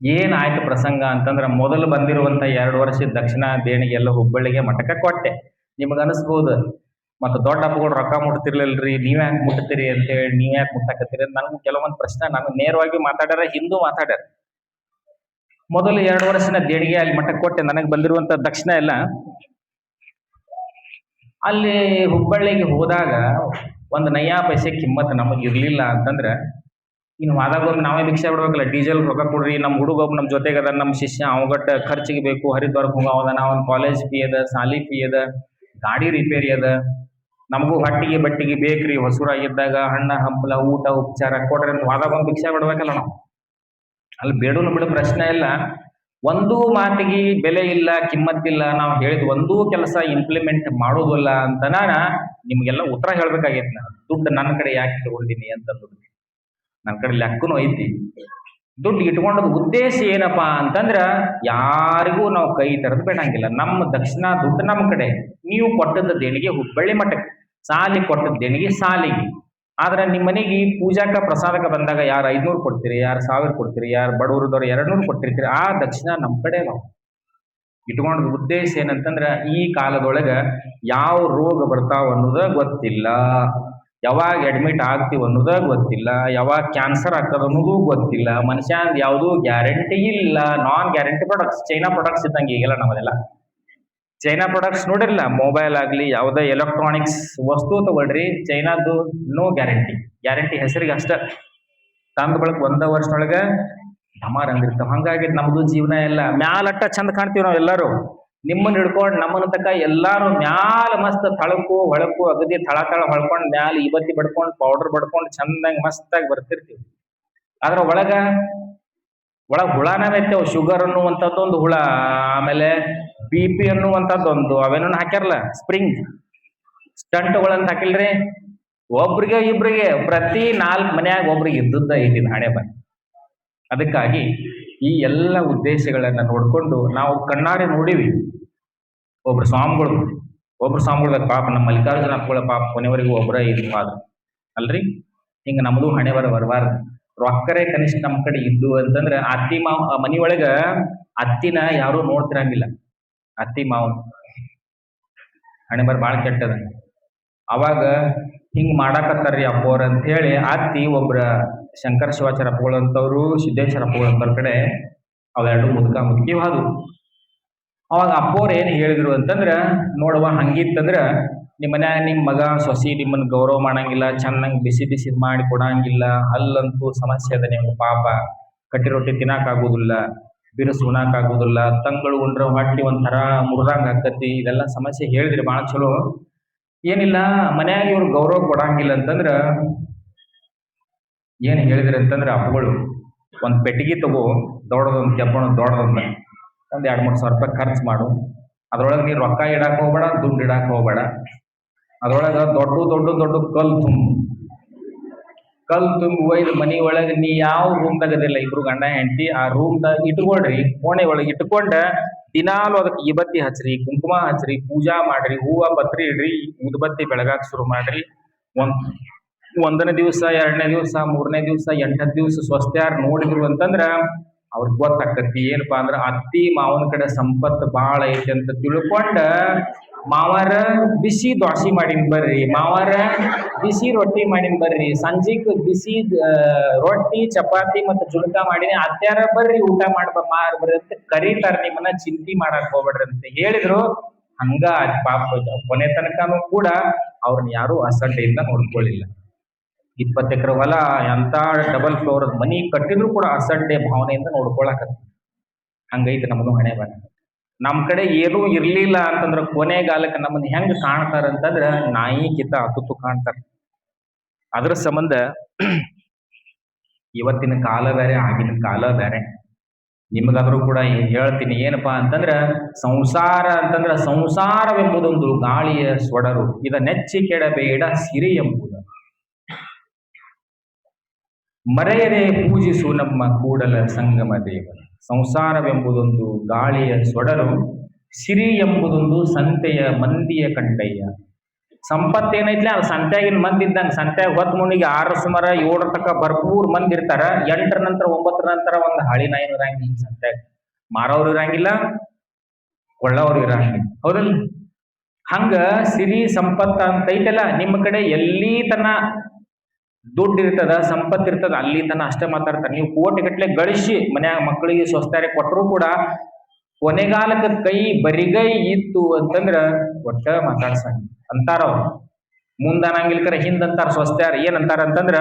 ಏನಾಯ್ತು ಪ್ರಸಂಗ ಅಂತಂದ್ರೆ, ಮೊದಲು ಬಂದಿರುವಂತ 2 ವರ್ಷದ ದಕ್ಷಿಣ ದೇಣಿಗೆ ಎಲ್ಲ ಹುಬ್ಬಳ್ಳಿಗೆ ಮಠಕ್ಕೆ ಕೊಟ್ಟೆ. ನಿಮ್ಗೆ ಅನಿಸ್ಬೋದು, ಮತ್ತು ದೊಡ್ಡ ಹಬ್ಬಗಳು ರೊಕ್ಕ ಮುಟ್ತಿರ್ಲಿಲ್ರಿ, ನೀವ್ಯಾಕೆ ಮುಟ್ತೀರಿ ಅಂತೇಳಿ, ನೀವ್ಯಾಕೆ ಮುಟ್ಟಾಕತ್ತೀರಿ ಅಂತ ನನಗೂ ಕೆಲವೊಂದು ಪ್ರಶ್ನೆ ನಾನು ನೇರವಾಗಿ ಮಾತಾಡ್ಯಾರ, ಹಿಂದೂ ಮಾತಾಡ್ಯಾರ. ಮೊದಲು 2 ವರ್ಷನ ದೇಣಿಗೆ ಅಲ್ಲಿ ಮಠಕ್ಕೆ ಕೊಟ್ಟೆ. ನನಗೆ ಬಂದಿರುವಂತ ದಕ್ಷಿಣ ಎಲ್ಲ ಅಲ್ಲಿ ಹುಬ್ಬಳ್ಳಿಗೆ ಹೋದಾಗ ಒಂದು ನಯಾ ಪೈಸೆ ಕಿಮ್ಮತ್ ನಮಗೆ ಇರ್ಲಿಲ್ಲ ಅಂತಂದ್ರೆ, ಇನ್ನು ಹೋದಾಗೊಮ್ಮೆ ನಾವೇ ಭಿಕ್ಷೆ ಬಿಡ್ಬೇಕಲ್ಲ, ಡೀಸೆಲ್ ರೊಕ್ಕ ಕೊಡ್ರಿ, ನಮ್ಮ ಹುಡುಗ ಒಬ್ಬ ನಮ್ಮ ಜೊತೆಗದ, ನಮ್ಮ ಶಿಷ್ಯ ಅವಗಟ್ಟ ಖರ್ಚಿಗೆ ಬೇಕು, ಹರಿದ್ವಾರಕ್ಕೆ ಹೋಗವನ, ಅವನ ಕಾಲೇಜ್ ಫೀ ಅದ, ಸಾಲಿ ಫೀ ಅದ, ಗಾಡಿ ರಿಪೇರಿ ಅದ, ನಮಗೂ ಹೊಟ್ಟಿಗೆ ಬಟ್ಟಿಗೆ ಬೇಕ್ರಿ, ಹೊಸೂರಾಗಿದ್ದಾಗ ಹಣ್ಣ ಹಂಪಲ ಊಟ ಉಪಚಾರ ಕೊಡ್ರಿ ಅಂತ ಹೋದಾಗೊಮ್ಮೆ ಭಿಕ್ಷೆ ಬಿಡ್ಬೇಕಲ್ಲ ನಾವು. ಅಲ್ಲಿ ಬೇಡೂನು ಬಿಡೋ ಪ್ರಶ್ನೆ ಇಲ್ಲ. ಒಂದೂ ಮಾತಿಗೆ ಬೆಲೆ ಇಲ್ಲ, ಕಿಮ್ಮತ್ತಿಲ್ಲ, ನಾವು ಹೇಳಿದ ಒಂದೂ ಕೆಲಸ ಇಂಪ್ಲಿಮೆಂಟ್ ಮಾಡೋದಿಲ್ಲ ಅಂತ ನಿಮ್ಗೆಲ್ಲ ಉತ್ತರ ಹೇಳ್ಬೇಕಾಗೈತಿ. ನಾನು ದುಡ್ಡು ನನ್ನ ಕಡೆ ಯಾಕೆ ತಗೊಂಡಿನಿ ಅಂತಂದು, ನನ್ನ ಕಡೆ ಲೆಕ್ಕನೂ ಐತಿ. ದುಡ್ಡು ಇಟ್ಕೊಂಡದ ಉದ್ದೇಶ ಏನಪ್ಪಾ ಅಂತಂದ್ರ ಯಾರಿಗೂ ನಾವು ಕೈ ತೆರೆದು ಬೇಡಂಗಿಲ್ಲ. ನಮ್ಮ ದಕ್ಷಿಣ ದುಡ್ಡು ನಮ್ಮ ಕಡೆ, ನೀವು ಕೊಟ್ಟದ ದೇಣಿಗೆ ಹುಬ್ಬಳ್ಳಿ ಮಠಕ್ಕೆ, ಸಾಲಿ ಕೊಟ್ಟದ ದೇಣಿಗೆ ಸಾಲಿಗೆ. ಆದ್ರೆ ನಿಮ್ಮ ಮನೆಗೆ ಪೂಜಾಕ ಪ್ರಸಾದಕ್ಕೆ ಬಂದಾಗ ಯಾರು 500 ಕೊಡ್ತೀರಿ, ಯಾರು 1000 ಕೊಡ್ತೀರಿ, ಯಾರು ಬಡವರದವ್ರು 200 ಕೊಟ್ಟಿರ್ತೀರಿ, ಆ ದಕ್ಷಿಣ ನಮ್ಮ ಕಡೆ ನಾವು ಇಟ್ಕೊಂಡದ ಉದ್ದೇಶ ಏನಂತಂದ್ರ, ಈ ಕಾಲದೊಳಗ ಯಾವ ರೋಗ ಬರ್ತಾವ ಅನ್ನೋದ ಗೊತ್ತಿಲ್ಲ, ಯಾವಾಗ ಅಡ್ಮಿಟ್ ಆಗ್ತೀವಿ ಅನ್ನೋದ ಗೊತ್ತಿಲ್ಲ, ಯಾವಾಗ ಕ್ಯಾನ್ಸರ್ ಆಗ್ತದ ಅನ್ನೋದು ಗೊತ್ತಿಲ್ಲ. ಮನುಷ್ಯ ಯಾವುದೂ ಗ್ಯಾರಂಟಿ ಇಲ್ಲ. ನಾನ್ ಗ್ಯಾರಂಟಿ ಪ್ರಾಡಕ್ಟ್ಸ್, ಚೈನಾ ಪ್ರಾಡಕ್ಟ್ಸ್ ಇದ್ದಂಗೆ ಈಗೆಲ್ಲ ನಮ್ಮದೆಲ್ಲ. ಚೈನಾ ಪ್ರಾಡಕ್ಟ್ಸ್ ನೋಡಿರಲ್ಲ, ಮೊಬೈಲ್ ಆಗಲಿ ಯಾವುದೇ ಎಲೆಕ್ಟ್ರಾನಿಕ್ಸ್ ವಸ್ತು ತಗೊಳ್ರಿ, ಚೈನಾದ್ದು ನೋ ಗ್ಯಾರಂಟಿ. ಗ್ಯಾರಂಟಿ ಹೆಸರಿಗೆ ಅಷ್ಟ, ತಂದ ಬಳಕ 1 ವರ್ಷದೊಳಗೆ ಧಮಾರ್ ಅಂದಿರ್ತಾವ. ಹಂಗಾಗಿ ನಮ್ದು ಜೀವನ ಎಲ್ಲ ಮ್ಯಾಲಟ್ಟ ಚಂದ ಕಾಣ್ತೀವಿ ನಾವು ಎಲ್ಲರೂ. ನಿಮ್ಮನ್ನ ಹಿಡ್ಕೊಂಡು ನಮ್ಮನ್ನ ತಕ್ಕ ಎಲ್ಲಾರು ಮ್ಯಾಲ ಮಸ್ತ್ ತಳಕು ಹೊಳಕು ಅಗದಿ ತಳ ಹೊಳ್ಕೊಂಡು ಮ್ಯಾಲ ಇವತ್ತಿ ಬಡ್ಕೊಂಡು ಪೌಡರ್ ಬಡ್ಕೊಂಡು ಚಂದಂಗೆ ಮಸ್ತಾಗಿ ಬರ್ತಿರ್ತೀವಿ. ಆದ್ರ ಒಳಗ ಹುಳನ ಮೆತ್ತೇವ್. ಶುಗರ್ ಅನ್ನುವಂಥದ್ದೊಂದು ಹುಳ, ಆಮೇಲೆ BP ಅನ್ನುವಂಥದ್ದೊಂದು, ಅವೇನೋ ಹಾಕ್ಯಾರಲ್ಲ ಸ್ಪ್ರಿಂಗ್ ಸ್ಟಂಟ್ಗಳಂತ ಹಾಕಿಲ್ರಿ. ಒಬ್ರಿಗೆ ಇಬ್ರಿಗೆ ಪ್ರತಿ 4 ಮನ್ಯಾಗ ಒಬ್ರಿಗೆ ಇದ್ದದ್ದ ಐತಿ ಹಣೆ ಬನ್ನಿ. ಅದಕ್ಕಾಗಿ ಈ ಎಲ್ಲ ಉದ್ದೇಶಗಳನ್ನ ನೋಡ್ಕೊಂಡು ನಾವು ಕಣ್ಣಾರೆ ನೋಡಿವಿ. ಒಬ್ರು ಸ್ವಾಮಿಗಳ ಪಾಪ, ನಮ್ಮ ಮಲ್ಲಿಕಾರ್ಜುನ ಅಪ್ಪಗಳ ಪಾಪ ಕೊನೆವರೆಗೂ ಒಬ್ಬರ ಇದು ಆದ್ರು ಅಲ್ರಿ. ಹಿಂಗ ನಮ್ದು ಹಣೆ ಬರಬಾರ್ದು. ರೊಕ್ಕರೇ ಕನಿಷ್ಠ ನಮ್ಮ ಕಡೆ ಇದ್ದು ಅಂತಂದ್ರ ಅತ್ತಿ ಮಾವ ಮನಿ ಒಳಗ ಅತ್ತಿನ ಯಾರು ನೋಡ್ತಿರಂಗಿಲ್ಲ. ಅತ್ತಿ ಮಾವ ಹಣೆ ಬರ ಬಾಳ ಕೆಟ್ಟದ. ಅವಾಗ ಹಿಂಗ್ ಮಾಡಾಕತ್ತಾರ್ರಿ ಅಪ್ಪೋರ್ ಅಂತ ಹೇಳಿ ಅತ್ತಿ ಒಬ್ರ ಶಂಕರ ಶಿವಾಚಾರ್ಯ ಅಪ್ಪಗಳಂತವ್ರು ಸಿದ್ದೇಶ್ವರ ಅಪ್ಪಗಳಂತವ್ರ ಕಡೆ ಅವೆರಡು ಮುದುಕ ಮುದುಕಿ ಹೋದ್ವು. ಅವಾಗ ಅಪ್ಪೋರ್ ಏನ್ ಹೇಳಿದ್ರು ಅಂತಂದ್ರ, ನೋಡುವ ಹಂಗಿತ್ತಂದ್ರ ನಿಮ್ಮ ಮನ್ಯಾಗ ನಿಮ್ ಮಗ ಸೊಸಿ ನಿಮ್ಮನ್ನ ಗೌರವ ಮಾಡಂಗಿಲ್ಲ, ಚೆನ್ನಾಗಿ ಬಿಸಿ ಬಿಸಿ ಮಾಡಿ ಕೊಡಂಗಿಲ್ಲ, ಅಲ್ಲಂತೂ ಸಮಸ್ಯೆ ಅದ ನಿಮ್ಗೆ ಪಾಪ, ಕಟ್ಟಿ ರೊಟ್ಟಿ ತಿನ್ನಾಕ್ ಆಗುದಿಲ್ಲ, ಬಿರುಸು ಉಣ್ಣಾಕ್ ಆಗುದಿಲ್ಲ, ತಂಗಳು ಉಂಡ್ರ ಹೊಟ್ಟಿ ಒಂಥರ ಮುರಿದಂಗ ಆಕತಿ, ಇದೆಲ್ಲ ಸಮಸ್ಯೆ ಹೇಳಿದ್ರಿ ಭಾಳ ಚಲೋ. ಏನಿಲ್ಲ ಮನ್ಯಾಗ ಇವ್ರು ಗೌರವ ಕೊಡಂಗಿಲ್ಲ ಅಂತಂದ್ರ ಏನ್ ಹೇಳಿದ್ರಿ ಅಂತಂದ್ರ ಅಪ್ಪಗಳು ಒಂದ್ ಪೆಟ್ಟಿಗೆ ತಗೋ, ದೊಡ್ಡದೊಂದು ಕೆಬ್ಬಣ ದೊಡ್ಡದೊಂದ ಒಂದ್ 2-3 ಸಾವಿರ ರೂಪಾಯಿ ಖರ್ಚು ಮಾಡು. ಅದ್ರೊಳಗೆ ನೀ ರೊಕ್ಕ ಇಡಾಕ್ ಹೋಗ್ಬೇಡ, ದುಡ್ಡು ಇಡಾಕ್ ಹೋಗ್ಬೇಡ. ಅದ್ರೊಳಗ ದೊಡ್ಡ ದೊಡ್ಡ ದೊಡ್ಡ ಕಲ್ ತುಂಬಿ ಒಯ್ದು ಮನಿ ಒಳಗ ನೀ ಯಾವ ರೂಮ್ದಾಗ ಅದಿಲ್ಲ, ಇಬ್ರು ಗಂಡ ಹೆಂಡತಿ ಆ ರೂಮ್ದಾಗ ಇಟ್ಕೊಳ್ರಿ. ಕೋಣೆ ಒಳಗೆ ಇಟ್ಕೊಂಡ ದಿನಾಲು ಅದಕ್ಕೆ ಇಬತ್ತಿ ಹಚ್ರಿ, ಕುಂಕುಮ ಹಚ್ರಿ, ಪೂಜಾ ಮಾಡ್ರಿ, ಹೂವ ಪತ್ರಿ ಇಡ್ರಿ, ಉದ್ಬತ್ತಿ ಬೆಳಗಾಕ್ ಶುರು ಮಾಡ್ರಿ. ಒಂದನೇ ದಿವಸ, 2ನೇ ದಿವಸ, 3ನೇ ದಿವಸ, 8ನೇ ದಿವಸ ಸ್ವಸ್ತ್ಯಾರ್ ನೋಡಿದ್ರು ಅಂತಂದ್ರ ಅವ್ರಿಗೆ ಗೊತ್ತಾಕತಿ ಏನಪ್ಪಾ ಅಂದ್ರ ಅತ್ತಿ ಮಾವನ ಕಡೆ ಸಂಪತ್ತು ಬಾಳ ಐತಿ ಅಂತ ತಿಳ್ಕೊಂಡ, ಮಾವಾರ ಬಿಸಿ ದೋಸೆ ಮಾಡಿನ್ ಬರ್ರಿ, ಮಾವಾರ ಬಿಸಿ ರೊಟ್ಟಿ ಮಾಡಿನ್ ಬರ್ರಿ, ಸಂಜಿಕ್ ಬಿಸಿ ರೊಟ್ಟಿ ಚಪಾತಿ ಮತ್ತು ಜುಣಕ ಮಾಡಿನಿ, ಅತ್ಯಾರ ಬರ್ರಿ ಊಟ ಬರ್ರಿ ಅಂತ ಕರೀತಾರ, ನಿಮ್ಮನ್ನ ಚಿಂತಿ ಮಾಡಕ್ ಹೋಗ್ಬೇಡ್ರಿ ಅಂತ ಹೇಳಿದ್ರು. ಹಂಗ ಪಾಪ ಕೊನೆ ತನಕನೂ ಕೂಡ ಅವ್ರನ್ನ ಯಾರು ಅಸಡ್ಡೆಯಿಂದ ನೋಡ್ಕೊಳ್ಳಿಲ್ಲ. 20 ಎಕರೆ ಹೊಲ, ಎಂತ ಡಬಲ್ ಫ್ಲೋರ್ ಮನಿ ಕಟ್ಟಿದ್ರು ಕೂಡ ಅಸಡ್ಡೆ ಭಾವನೆಯಿಂದ ನೋಡ್ಕೊಳಕತ್ತ. ಹಂಗೈತಿ ನಮ್ಮನ್ನು ಹಣೆ ಬರ. ನಮ್ ಕಡೆ ಏನೂ ಇರ್ಲಿಲ್ಲ ಅಂತಂದ್ರ ಕೊನೆಗಾಲಕ್ಕೆ ನಮ್ಮನ್ನ ಹೆಂಗ್ ಕಾಣ್ತಾರ ಅಂತಂದ್ರ ನಾಯಿ ಕಿತ್ತ ಹತ್ತುತ್ತು ಕಾಣ್ತಾರ. ಅದ್ರ ಸಂಬಂಧ ಇವತ್ತಿನ ಕಾಲ ಬೇರೆ, ಆಗಿನ ಕಾಲ ಬೇರೆ. ನಿಮಗಾದ್ರೂ ಕೂಡ ಹೇಳ್ತೀನಿ ಏನಪ್ಪಾ ಅಂತಂದ್ರ, ಸಂಸಾರ ಅಂತಂದ್ರ ಸಂಸಾರವೆಂಬುದೊಂದು ಗಾಳಿಯ ಸೊಡರು, ಇದ ನೆಚ್ಚಿ ಕೆಡಬೇಡ ಸಿರಿ ಎಂಬುದು. ಮರೆಯದೆ ಪೂಜಿಸು ನಮ್ಮ ಕೂಡಲ ಸಂಗಮ ದೇವ. ಸಂಸಾರವೆಂಬುದೊಂದು ಗಾಳಿಯ ಸೊಡರು, ಸಿರಿ ಎಂಬುದೊಂದು ಸಂತೆಯ ಮಂದಿಯ ಕಂಡಯ್ಯ. ಸಂಪತ್ತೇನೈತ್ಲೆ ಅದು ಸಂತ್ಯಾಗಿನ ಮಂದಿ ಇದ್ದಂಗ. ಸಂತ್ಯಾಗ ಹೊತ್ತು ಮುಣಿಗೆ 6 ಸುಮಾರ 7 ತನಕ ಭರ್ಪೂರ್ ಮಂದಿ ಇರ್ತಾರ. 8ರ ನಂತರ 9ರ ನಂತರ ಒಂದು ಹಳಿ ನಾಯಿನ ಇರಂಗಿಲ್ಲ ಸಂತ್ಯಾಗ. ಮಾರೋರು ಇರಂಗಿಲ್ಲ, ಕೊಳ್ಳೋರು ಇರಂಗಿಲ್ಲ, ಹೌದಲ್ಲ? ಹಂಗ ಸಿರಿ ಸಂಪತ್ತ ಅಂತ ಐತಲ್ಲ, ನಿಮ್ಮ ಕಡೆ ಎಲ್ಲಿ ತನ ದುಡ್ಡು ಇರ್ತದ, ಸಂಪತ್ತು ಇರ್ತದ, ಅಲ್ಲಿ ತನ ಅಷ್ಟೇ ಮಾತಾಡ್ತಾರೆ. ನೀವು ಕೋಟಿ ಗಟ್ಲೆ ಗಳಿಸಿ ಮನ್ಯಾಗ ಮಕ್ಕಳಿಗೆ ಸ್ವಸ್ತಾರೆ ಕೊಟ್ಟರು ಕೂಡ ಕೊನೆಗಾಲಕ್ಕೆ ಕೈ ಬರಿಗೈ ಇತ್ತು ಅಂತಂದ್ರ ಒಟ್ಟ ಮಾತಾಡ್ಸಂಗ ಅಂತಾರ. ಅವ್ರು ಮುಂದನಂಗಿಲ್ಕರ ಹಿಂದಂತಾರ ಸ್ವಸ್ತ್ಯಾರ. ಏನಂತಾರ ಅಂತಂದ್ರ,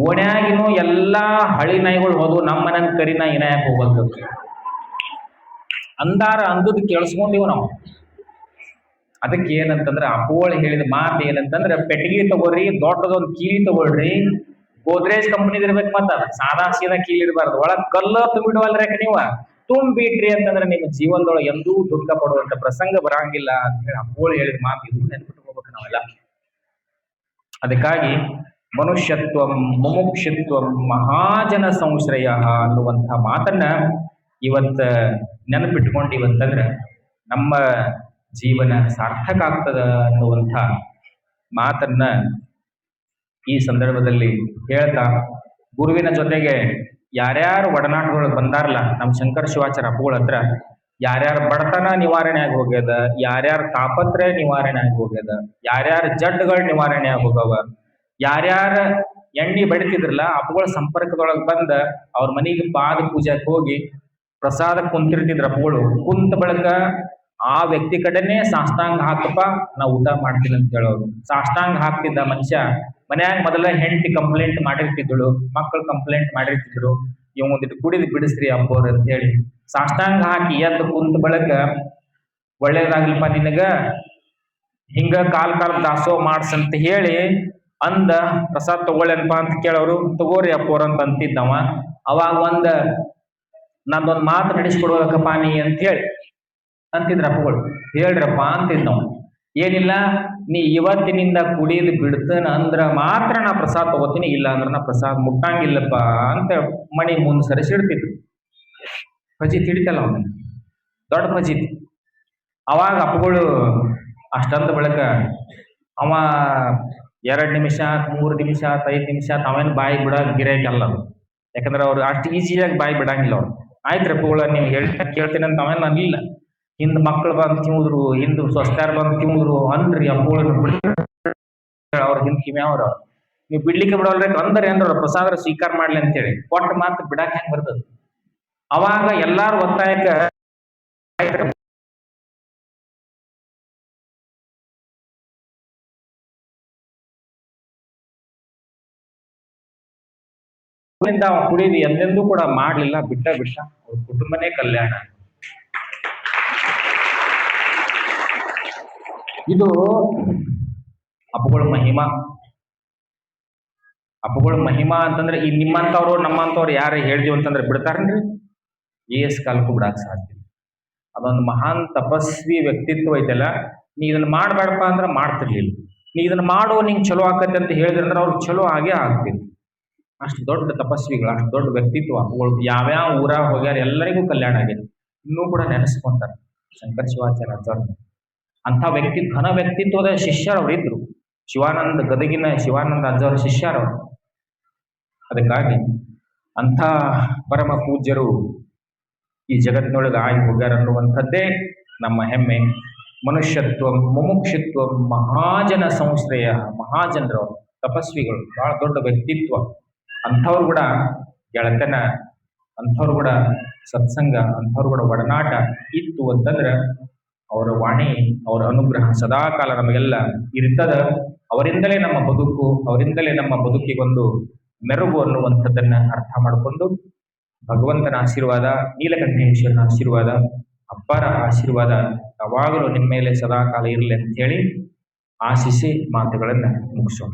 ಓಣ್ಯಾಗಿನೂ ಎಲ್ಲಾ ಹಳಿ ನಾಯಿಗಳು ಹೋದ್ವು, ನಮ್ಮ ಮನ್ಯಾಗ ಕರಿ ನಾಯಿ ಇನ ಯಾಕೆ ಹೋಗೋದು ಅಂದಾರ. ಅಂದದ್ ಕೇಳಿಸ್ಕೊಂಡಿವ್ ನಾವು. ಅದಕ್ಕೆ ಏನಂತಂದ್ರ ಅಪ್ಪೋಳು ಹೇಳಿದ ಮಾತು ಏನಂತಂದ್ರ, ಪೆಟ್ಟಿಗೆ ತಗೋರಿ, ದೊಡ್ಡದೊಂದು ಕೀಲಿ ತಗೊಳ್ರಿ, ಗೋದ್ರೇಜ್ ಕಂಪನಿದ ಇರ್ಬೇಕು. ಮತ್ತ ಸಾದಾ ಸೀದಾ ಕೀಲಿ ಇರಬಾರ್ದು. ಒಳಗ್ ಕಲ್ಲ ತುಂಬಿಡುವಲ್ರಕ ನೀವು, ತುಂಬಿಟ್ರಿ ಅಂತಂದ್ರೆ ನಿಮ್ಮ ಜೀವನದೊಳಗೆ ಎಂದೂ ದುಃಖ ಪಡುವಂತ ಪ್ರಸಂಗ ಬರಂಗಿಲ್ಲ ಅಂತ ಹೇಳಿ ಅಪ್ಪೋಳು ಹೇಳಿದ ಮಾತು. ಇದು ನೆನ್ಪಿಟ್ಕೋಬೇಕು ನಾವೆಲ್ಲ. ಅದಕ್ಕಾಗಿ ಮನುಷ್ಯತ್ವಂ ಮುಮುಕ್ಷಿತ್ವಂ ಮಹಾಜನ ಸಂಶ್ರಯ ಅನ್ನುವಂಥ ಮಾತನ್ನ ಇವತ್ತ ನೆನಪಿಟ್ಕೊಂಡಿವಂತಂದ್ರ ನಮ್ಮ ಜೀವನ ಸಾರ್ಥಕ ಆಗ್ತದ ಅನ್ನುವಂಥ ಮಾತನ್ನ ಈ ಸಂದರ್ಭದಲ್ಲಿ ಹೇಳ್ತಾ, ಗುರುವಿನ ಜೊತೆಗೆ ಯಾರ್ಯಾರು ಒಡನಾಟದೊಳಗೆ ಬಂದಾರಲ್ಲ ನಮ್ಮ ಶಂಕರ ಶಿವಾಚಾರ್ಯ ಅಪ್ಪುಗಳ ಹತ್ರ, ಯಾರ್ಯಾರ ಬಡತನ ನಿವಾರಣೆ ಆಗಿ ಹೋಗ್ಯದ, ಯಾರ್ಯಾರ ತಾಪತ್ರೆ ನಿವಾರಣೆ ಆಗಿ ಹೋಗ್ಯದ, ಯಾರ್ಯಾರ ಜಡ್ಡುಗಳ ನಿವಾರಣೆ ಆಗಿ ಹೋಗವ, ಯಾರ್ಯಾರ ಎಣ್ಣೆ ಬಡಿತಿದ್ರಲ್ಲ ಅಪ್ಪುಗಳ ಸಂಪರ್ಕದೊಳಗೆ ಬಂದ ಅವ್ರ ಮನೆಗೆ ಪಾದ ಪೂಜೆಗೆ ಹೋಗಿ ಪ್ರಸಾದ ಕುಂತಿರ್ತಿದ್ರ ಅಪ್ಪುಗಳು. ಕುಂತ ಬಳಿಕ ಆ ವ್ಯಕ್ತಿ ಕಡೆನೆ ಸಾಷ್ಟಾಂಗ ಹಾಕಪ್ಪ ನಾ ಊಟ ಮಾಡ್ತೀನಿ ಅಂತ ಹೇಳೋರು. ಸಾಷ್ಟಾಂಗ ಹಾಕ್ತಿದ್ದ ಮನುಷ್ಯ. ಮನ್ಯಾಗ ಮೊದಲ ಹೆಂಡತಿ ಕಂಪ್ಲೇಂಟ್ ಮಾಡಿರ್ತಿದ್ಳು, ಮಕ್ಕಳು ಕಂಪ್ಲೇಂಟ್ ಮಾಡಿರ್ತಿದ್ರು, ಇವ್ ಒಂದಿಟ್ಟು ಕುಡಿದು ಬಿಡಿಸ್ರಿ ಅಪ್ಪೋರ್ ಅಂತ ಹೇಳಿ ಸಾಷ್ಟಾಂಗ ಹಾಕಿ ಎದ್ದು ಕುಂತ ಬಳಿಕ, ಒಳ್ಳೇದಾಗ್ಲಿಪ್ಪ ನಿನಗ, ಹಿಂಗ ಕಾಲ್ ದಾಸೋಹ ಮಾಡ್ಸಂತ ಹೇಳಿ ಅಂದ. ಪ್ರಸಾದ್ ತಗೊಳ್ಳೇನಪ್ಪ ಅಂತ ಕೇಳೋರು, ತಗೋರಿ ಅಪ್ಪೋರ್ ಅಂತ ಅಂತಿದ್ದವ. ಅವಾಗ ನಂದೊಂದ್ ಮಾತು ನಡೆಸ್ಕೊಡ್ಬೇಕಪ್ಪ ನೀ ಅಂತ ಹೇಳಿ ಅಂತಿದ್ರ ಅಪ್ಪಗಳು. ಹೇಳ್ರಪ್ಪ ಅಂತಿದ್ದವ. ಏನಿಲ್ಲ, ನೀ ಇವತ್ತಿನಿಂದ ಕುಡಿದು ಬಿಡ್ತೇನ ಅಂದ್ರ ಮಾತ್ರ ನಾ ಪ್ರಸಾದ್ ತಗೋತೀನಿ, ಇಲ್ಲ ಅಂದ್ರ ನಾ ಪ್ರಸಾದ್ ಮುಟ್ಟಂಗಿಲ್ಲಪ್ಪ ಅಂತ ಮಣಿ ಮುಂದ್ ಸರಿಸಿಡ್ತಿದ್ರು. ಫಜೀತ್ ಹಿಡಿತಲ್ಲ ಅವನ, ದೊಡ್ಡ ಫಜೀತ್. ಅವಾಗ ಅಪ್ಪಗಳು ಅಷ್ಟಂದ ಬಳಿಕ ಅವ 2 ನಿಮಿಷ 3 ನಿಮಿಷ 5 ನಿಮಿಷ ಅವೇನು ಬಾಯಿ ಬಿಡ ಗಿರಾಕಿ ಅಲ್ಲ. ಯಾಕಂದ್ರೆ ಅವ್ರು ಅಷ್ಟು ಈಸಿಯಾಗಿ ಬಾಯಿ ಬಿಡಂಗಿಲ್ಲ ಅವ್ರು. ಆಯ್ತು ರಪ್ಪಗಳ ನೀವು ಹೇಳಿ ಕೇಳ್ತೀನಿ ಅಂತ ಅವೇನು ಅನ್ಲಿಲ್ಲ. ಹಿಂದ್ ಮಕ್ಕಳು ಬಂದು ತಿಂದ್ರು, ಹಿಂದ್ ಸ್ವಸ್ಥಾರ ಬಂದು ತಿಂದ್ರು ಅನ್ರಿ ಅಪ್ಪಗಳನ್ನ ಬಿಡ ಅವ್ರ ಹಿಂದ್ ಕಿಮ್ಯಾವ್ರ ನೀವು ಬಿಡ್ಲಿಕ್ಕೆ ಬಿಡೋಲ್ರಿ ಅಂದ್ರೆ ಏನ್ರ ಪ್ರಸಾದ ಸ್ವೀಕಾರ ಮಾಡ್ಲಿ ಅಂತೇಳಿ ಕೊಟ್ಟ ಮಾತು ಬಿಡಾಕ ಹೆಂಗ್ ಬರ್ತದ. ಅವಾಗ ಎಲ್ಲಾರು ಒತ್ತಾಯಕ್ಕ ಅವ ಕುಡಿದು ಎಂದೆಂದೂ ಕೂಡ ಮಾಡ್ಲಿಲ್ಲ, ಬಿಟ್ಟ ಅವ್ರ ಕುಟುಂಬನೇ ಕಲ್ಯಾಣ. ಇದು ಅಪ್ಪುಗಳ ಮಹಿಮಾ. ಅಪ್ಪುಗಳ ಮಹಿಮಾ ಅಂತಂದ್ರೆ ಈ ನಿಮ್ಮಂತವ್ರು ನಮ್ಮಂತವ್ರು ಯಾರು ಹೇಳಿದ್ವಿ ಅಂತಂದ್ರೆ ಬಿಡ್ತಾರನ್ರಿ? ಏಸ್ ಕಾಲಕ್ಕೂ ಬಿಡಾಕ್ ಸಾಧ್ಯ. ಅದೊಂದು ಮಹಾನ್ ತಪಸ್ವಿ ವ್ಯಕ್ತಿತ್ವ ಐತಲ್ಲ. ನೀ ಇದನ್ನ ಮಾಡ್ಬೇಡಪ್ಪ ಅಂದ್ರೆ ಮಾಡ್ತಿರ್ಲಿಲ್ಲ. ನೀ ಇದನ್ನ ಮಾಡು ನಿಂಗೆ ಚಲೋ ಆಕತ್ತೆ ಅಂತ ಹೇಳಿದ್ರಂದ್ರೆ ಅವ್ರು ಚಲೋ ಆಗೇ ಆಗ್ತಿತ್ತು. ಅಷ್ಟು ದೊಡ್ಡ ತಪಸ್ವಿಗಳು, ಅಷ್ಟು ದೊಡ್ಡ ವ್ಯಕ್ತಿತ್ವ ಅವುಗಳು. ಯಾವ್ಯಾವ ಊರಾಗ ಹೋಗ್ಯಾರ ಎಲ್ಲರಿಗೂ ಕಲ್ಯಾಣ ಆಗಿದೆ. ಇನ್ನೂ ಕೂಡ ನೆನೆಸ್ಕೊಂತಾರೆ ಶಂಕರ ಶಿವಾಚಾರ್ಯ. ಅಂಥ ಘನ ವ್ಯಕ್ತಿತ್ವದ ಶಿಷ್ಯರು ಅವರಿದ್ರು. ಗದಗಿನ ಶಿವಾನಂದ ಅಜ್ಜವರ ಶಿಷ್ಯರವರು. ಅದಕ್ಕಾಗಿ ಅಂಥ ಪರಮ ಪೂಜ್ಯರು ಈ ಜಗತ್ತಿನೊಳಗೆ ಆಗಿ ಹೋಗ್ಯಾರ ಅನ್ನುವಂಥದ್ದೇ ನಮ್ಮ ಹೆಮ್ಮೆ. ಮನುಷ್ಯತ್ವ, ಮುಮುಕ್ಷಿತ್ವ, ಮಹಾಜನ ಸಂಶ್ರಯ, ಮಹಾಜನರು, ತಪಸ್ವಿಗಳು, ಬಹಳ ದೊಡ್ಡ ವ್ಯಕ್ತಿತ್ವ. ಅಂಥವ್ರು ಕೂಡ ಗೆಳತನ, ಅಂಥವ್ರು ಕೂಡ ಸತ್ಸಂಗ, ಅಂಥವ್ರು ಕೂಡ ಒಡನಾಟ ಇತ್ತು ಅಂತಂದ್ರೆ ಅವರ ವಾಣಿ, ಅವರ ಅನುಗ್ರಹ ಸದಾಕಾಲ ನಮಗೆಲ್ಲ ಇರ್ತದ. ಅವರಿಂದಲೇ ನಮ್ಮ ಬದುಕು, ಅವರಿಂದಲೇ ನಮ್ಮ ಬದುಕಿಗೊಂದು ಮೆರುಗು ಅನ್ನುವಂಥದ್ದನ್ನ ಅರ್ಥ ಮಾಡಿಕೊಂಡು ಭಗವಂತನ ಆಶೀರ್ವಾದ, ನೀಲಕಂಠೇಶ್ವರನ ಆಶೀರ್ವಾದ, ಅಪ್ಪರ ಆಶೀರ್ವಾದ ಯಾವಾಗಲೂ ನಿಮ್ಮ ಮೇಲೆ ಸದಾಕಾಲ ಇರಲಿ ಅಂತ ಹೇಳಿ ಆಶಿಸಿ ಮಾತುಗಳನ್ನು ಮುಗಿಸೋಣ.